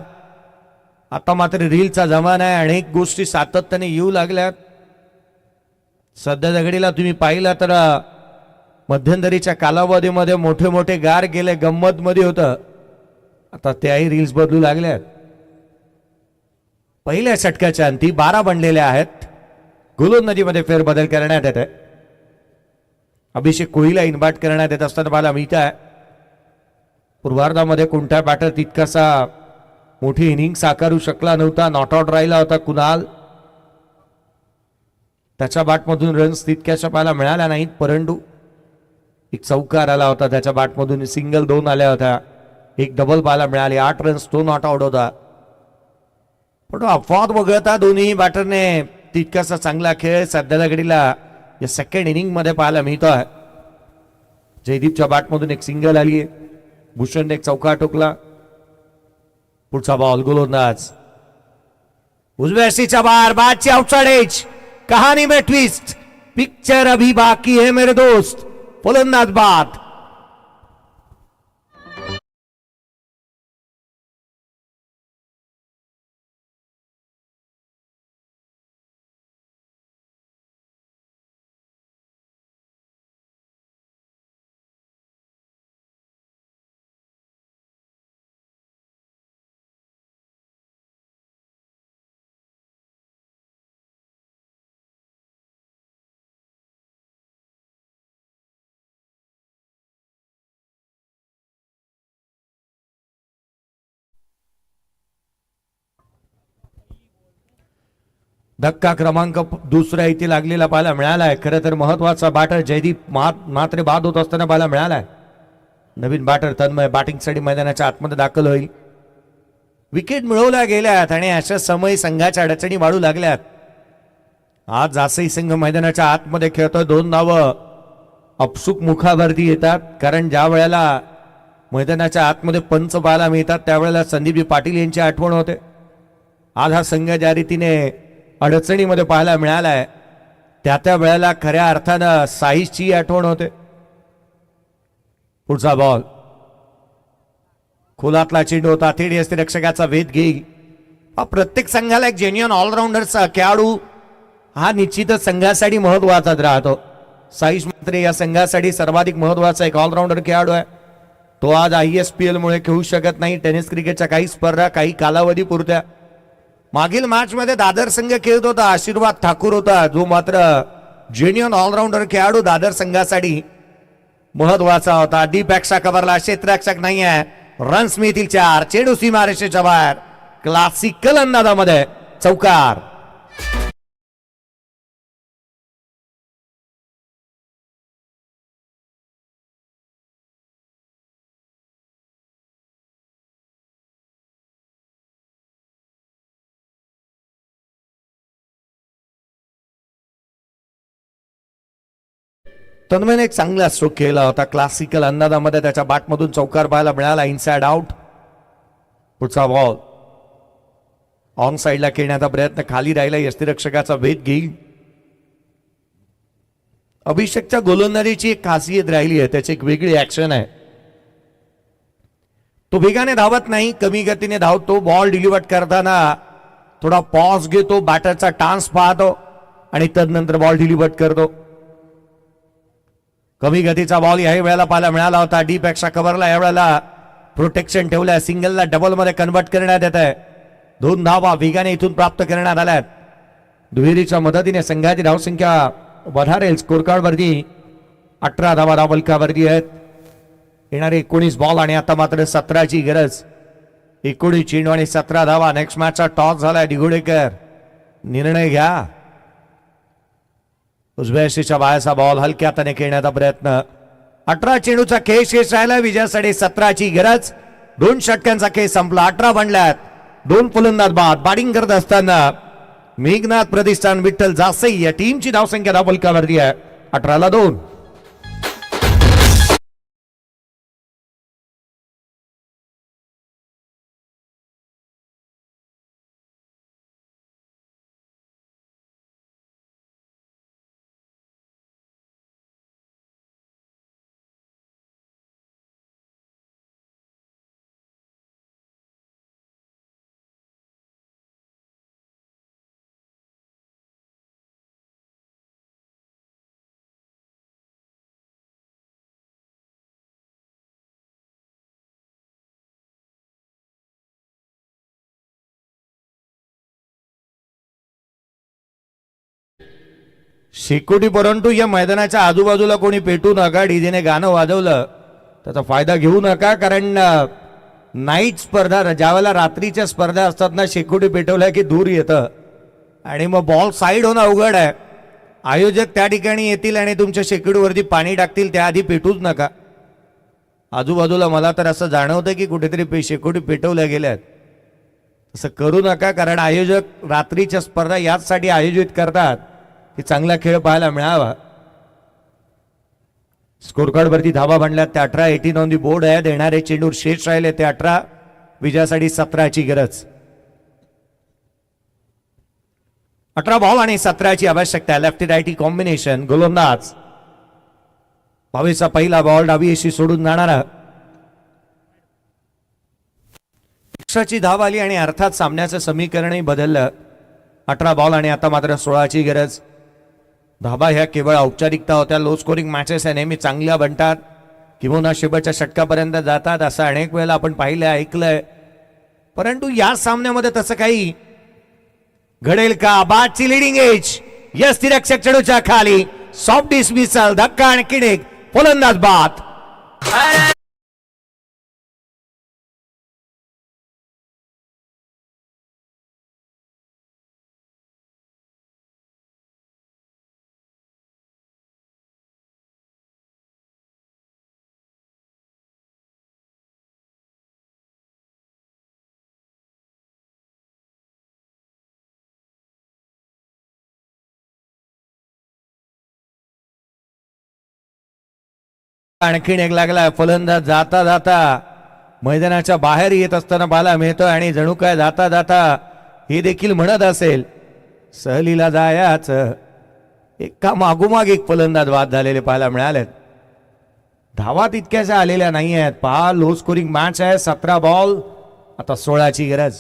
आता मात्र रीलचा जमाना आहे. अनेक गोष्टी सातत्याने येऊ लागल्यात. सध्या दगडीला तुम्ही पाहिला तर मध्यंतरीच्या कालावधीमध्ये मोठे मोठे गार गेले, गंमत मध्ये होतं. आता त्याही रील्स बदलू लागल्यात. पहिल्या षटकाच्या अंती 12 बनलेल्या आहेत. गोलंदाजीमध्ये फेरबदल करण्यात येत आहे. अभिषेक कोहलीला इन्व्हाइट करण्यात येत असताना मला मिळत आहे. पूर्वार्धामध्ये कोणता बॅटर तितकासा मोठी इनिंग साकारू शकला नव्हता. नॉट आउट राहिला होता कुणाल. त्याच्या बॅटमधून रन्स तितक्याशा पाहायला मिळाल्या नाहीत, परंतु एक चौकार आला होता. त्याच्या बॅटमधून सिंगल 2 आल्या होत्या. एक डबल पाहायला मिळाली. 8 रन्स, तो नॉट आउट होता. पण अपवाद वगळता दोन्ही बॅटरने तितकासा चांगला खेळ सध्याच्या घडीला या सेकंड इनिंग मध्ये पाहायला मिळतोय. जयदीपच्या बॅटमधून एक सिंगल आली आहे. भूषणने एक चौकार ठोकला. पुढचा बॉल गोलंदाज उजव्या यष्टीच्या बाहेर, बॅटची आउटसाइड एज. कहानी में ट्विस्ट, पिक्चर अभी बाकी है मेरे दोस्त. फलंदाज बाद. धक्का क्रमांक दुसऱ्या इथे लागलेला पाहायला मिळाला आहे. खरं तर महत्वाचा बॅटर जयदीप मात्र बाद होत असताना पाहायला मिळाला आहे. नवीन बॅटर तन्मय बॅटिंगसाठी मैदानाच्या आतमध्ये दाखल होईल. विकेट मिळवल्या गेल्यात आणि अशा समय संघाच्या अडचणी वाढू लागल्यात. आज जासई संघ मैदानाच्या आतमध्ये खेळतोय. 2 धावं अपसुक मुखावरती येतात, कारण ज्या वेळेला मैदानाच्या आतमध्ये पंच पाहायला मिळतात त्यावेळेला संदीप पाटील यांची आठवण होते. आज हा संघ ज्या रीतीने अडचणीमध्ये पाहायला मिळालाय त्या वेळेला खऱ्या अर्थानं साईजची आठवण होते. पुढचा बॉल खोलातला चेंडू होता. थेट यष्टिरक्षकाचा वेध घेईल. प्रत्येक संघाला एक जेन्युइन ऑलराऊंडरचा खेळाडू हा निश्चितच संघासाठी महत्वाचाच राहतो. साईज मात्र या संघासाठी सर्वाधिक महत्वाचा एक ऑलराऊंडर खेळाडू आहे. तो आज ISPL मुळे खेळू शकत नाही. टेनिस क्रिकेटच्या काही स्पर्धा काही कालावधी पुरत्या. मागील मॅच मध्ये दादर संघ खेळत होता. आशीर्वाद ठाकूर होता, जो मात्र जेन्युइन ऑलराऊंडर खेळाडू दादर संघासाठी महत्वाचा होता. डीप एक्स्ट्रा कव्हरला क्षेत्ररक्षक नाही आहे. रन्स मिळतील 4. चेंडू सीमारेषेच्या बाहेर. क्लासिकल अंदाजामध्ये चौकार. तन्मयने एक चांगला स्ट्रोक केला होता. क्लासिकल अंदाजामध्ये त्याच्या बॅटमधून चौकार पाहायला मिळाला. Inside out. पुढचा बॉल ऑन साइडला खेळण्याचा प्रयत्न, खाली राहिला. यष्टिरक्षकाचा वेध घेईल. अभिषेकच्या गोलंदाजीची एक खासियत राहिली आहे, त्याची एक वेगळी ऍक्शन आहे. तो वेगाने धावत नाही, कमी गतीने धावतो. बॉल डिलिव्हर करताना थोडा पॉज घेतो, बॅटरचा टान्स पाहतो आणि तदनंतर बॉल डिलिव्हर करतो. कमी गतीचा बॉल याही वेळेला पाहायला मिळाला होता. डीप एक्स्ट्रा कव्हरला यावेळेला प्रोटेक्शन ठेवलंय. सिंगलला डबल मध्ये कन्वर्ट करण्यात येत आहे. 2 धावा वेगाने इथून प्राप्त करण्यात आल्यात. दुहेरीच्या मदतीने संघाची धावसंख्या वधारेल. स्कोर कार्ड वरती 18 धावा धावलकावरती आहेत. येणारे 19 बॉल आणि आता मात्र 17ची गरज. 19 चेंडू आणि 17 धावा. नेक्स्ट मॅचचा टॉस झालाय. दिघोडेकर निर्णय घ्या. उजव्या यष्टीच्या बाहेरचा बॉल हलक्या हाताने खेळण्याचा प्रयत्न. 18 चेंडूचा खेळ शेष राहिला. विजयासाठी 17ची गरज. 2 षटकांचा खेळ संपला. 18 बनल्यात. 2 फलंदाज बाद. बॅटिंग करत असताना मेघनाथ प्रतिष्ठान विठ्ठल जासई या टीमची धावसंख्या धावलकावरती आहे 18-2. शेकोटी परंतु या मैदानाच्या आजूबाजूला कोणी पेटू नका. डीजेने गाणं वाजवलं त्याचा फायदा घेऊ नका. कारण नाईट स्पर्धा ज्यावेळेला रात्रीच्या स्पर्धा असतात ना, शेकोटी पेटवल्या की दूर येतं आणि मग बॉल साईड होणं अवघड आहे. आयोजक त्या ठिकाणी येतील आणि तुमच्या शेकोटीवरती पाणी टाकतील. त्याआधी पेटूच नका. आजूबाजूला मला तर असं जाणवतं की कुठेतरी शेकोटी पेटवल्या गेल्यात. असं करू नका. कारण आयोजक रात्रीच्या स्पर्धा याचसाठी आयोजित करतात की चांगला खेळ पाहायला मिळावा. स्कोर कार्ड वरती धावा बनल्यात त्या 18. 18 ऑन दी बोर्ड आहे. देणारे चेंडू शेष राहिले ते 18. विजयासाठी 17ची गरज. 18 बॉल आणि 17ची आवश्यकता. Lefty righty combination. गोलंदाज 22चा पहिला बॉल डावी यशी सोडून जाणारा. ची धाव आली आणि अर्थात सामन्याचं समीकरणही बदललं. 18 बॉल आणि आता मात्र 16ची गरज. धाबा ह्या केवळ औपचारिकता होत्या. लो स्कोरिंग मॅचेस आहे नेहमी चांगल्या बनतात किंवा शेवटच्या षटकापर्यंत जातात असं अनेक वेळेला आपण पाहिलंय ऐकलंय. परंतु या सामन्यामध्ये तसं काही घडेल का? बादची लिडिंग एज. यस तिरक्षक चेंडूच्या खाली. Soft dismissal. धक्का आणि किडेक. फलंदाज बाद. आणखीन एक लागला. फलंदाज जाता जाता मैदानाच्या बाहेर येत असताना पाहायला मिळतं आणि जणू काय जाता जाता हे देखील म्हणत असेल सहलीला जायाच. एका मागोमाग एक फलंदाज बाद झालेले पाहायला मिळालेत. धावा तितक्याच्या आलेल्या नाही आहेत. पहा लो स्कोरिंग मॅच आहे. 17 बॉल आता 16ची गरज.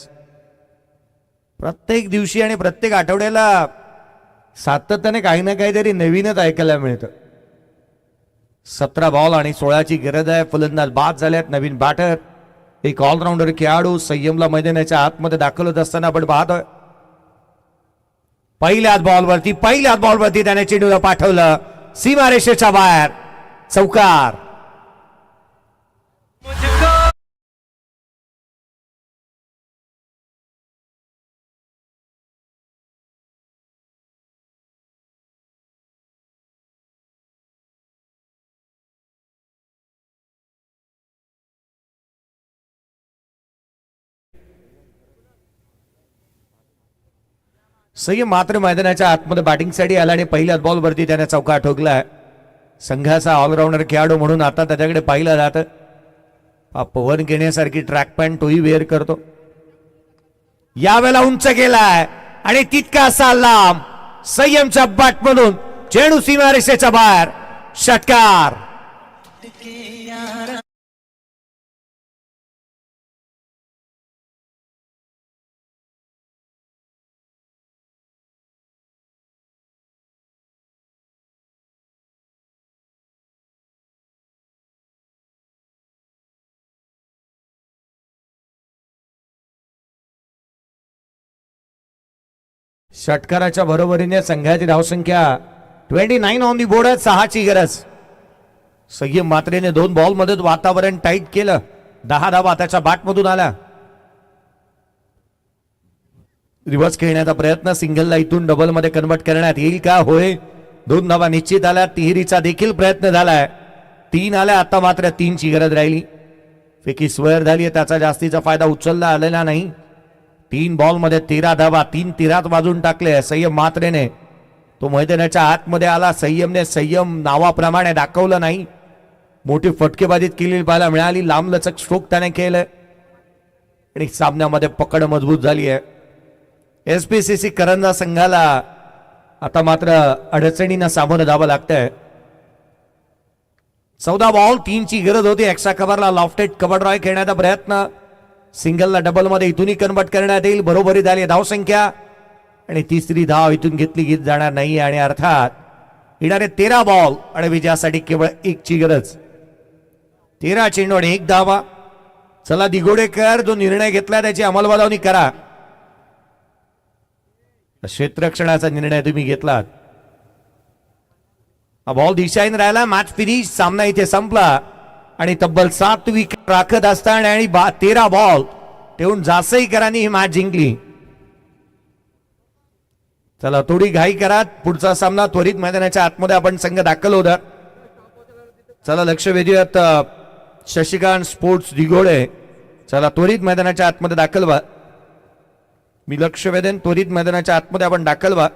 प्रत्येक दिवशी आणि प्रत्येक आठवड्याला सातत्याने काही ना काहीतरी नवीनच ऐकायला मिळतं. 17 बॉल आणि 16ची गरज आहे. फलंदाज बाद झाल्यात. नवीन बॅटर एक ऑलराऊंडर खेळाडू संयमला मैदानाच्या आतमध्ये दाखल होत असताना आपण पाहतोय. पहिल्याच बॉलवरती त्याने चेंडूला पाठवलं सीमारेषेच्या बाहेर. चौकार. संयम मात्र मैदानाच्या आतमध्ये बॅटिंगसाठी आला आणि पहिल्याच बॉलवरती त्याने चौकार ठोकलाय. संघाचा ऑलराऊंडर खेळाडू म्हणून आता त्याच्याकडे पाहिलं जातं. पवन घेण्यासारखी ट्रॅक पॅन्ट तोही वेअर करतो. यावेळेला उंच गेलाय आणि तितका असा लांब. संयमच्या बॅटमधून चेंडू सीमारेषेच्या बाहेर. षटकार. षटकाराच्या बरोबरीने संघाची धावसंख्या 29 ऑन दी बोर्ड. 6ची गरज. संयम मात्रेने 2 बॉल मध्ये वातावरण टाईट केलं. 10 धावा त्याच्या बॅटमधून आला. रिव्हर्स खेळण्याचा प्रयत्न, सिंगलला इथून डबल मध्ये कन्वर्ट करण्यात येईल का? होय, 2 धावा निश्चित आल्या. तिहेरीचा देखील प्रयत्न झालाय. 3 आल्या, आता मात्र 3ची गरज राहिली. फेकी स्क्वेअर झाली, त्याचा जास्तीचा फायदा उचलला आलेला नाही. 3 बॉल मध्ये 13 धावा, 3 तिरात वाजून टाकले संयम मात्रेने. तो मैदानाच्या आतमध्ये आला. संयम नावाप्रमाणे दाखवलं नाही. मोठी फटकेबाजीत केलेली पाहायला मिळाली. लांबलचक स्ट्रोक त्याने केलं आणि सामन्यामध्ये पकड मजबूत झाली आहे. एसपीसीसी करंजा संघाला आता मात्र अडचणींना सामोरं जावं लागतंय. 14 बॉल 3ची गरज होती. एक्स्ट्रा कव्हरला लॉफ्टेड कव्हर ड्रॉय खेळण्याचा प्रयत्न, सिंगलला डबल मध्ये इथूनही कन्वर्ट करण्यात येईल. बरोबरी झाली धावसंख्या आणि तिसरी धाव इथून घेतली जाणार नाही. आणि अर्थात येणारे 13 बॉल आणि विजयासाठी केवळ 1ची गरज. 13 चेंडू आणि 1 धावा. चला दिगोडेकर, जो निर्णय घेतला त्याची अंमलबजावणी करा. क्षेत्ररक्षणाचा निर्णय तुम्ही घेतलात. हा बॉल दिशाहीन राहिला. Match finish. सामना इथे संपला आणि तब्बल 7 विकेट राखत असताना आणि 13 बॉल ठेवून जासईकरांनी ही मॅच जिंकली. चला थोडी घाई करा. पुढचा सामना त्वरित मैदानाच्या आतमध्ये आपण संघ दाखल होता. चला लक्ष वेधूयात शशिकांत स्पोर्ट्स दिगोडे. चला त्वरित मैदानाच्या आतमध्ये दाखल व्हा. मी लक्ष वेधेन, त्वरित मैदानाच्या आतमध्ये आपण दाखल व्हा.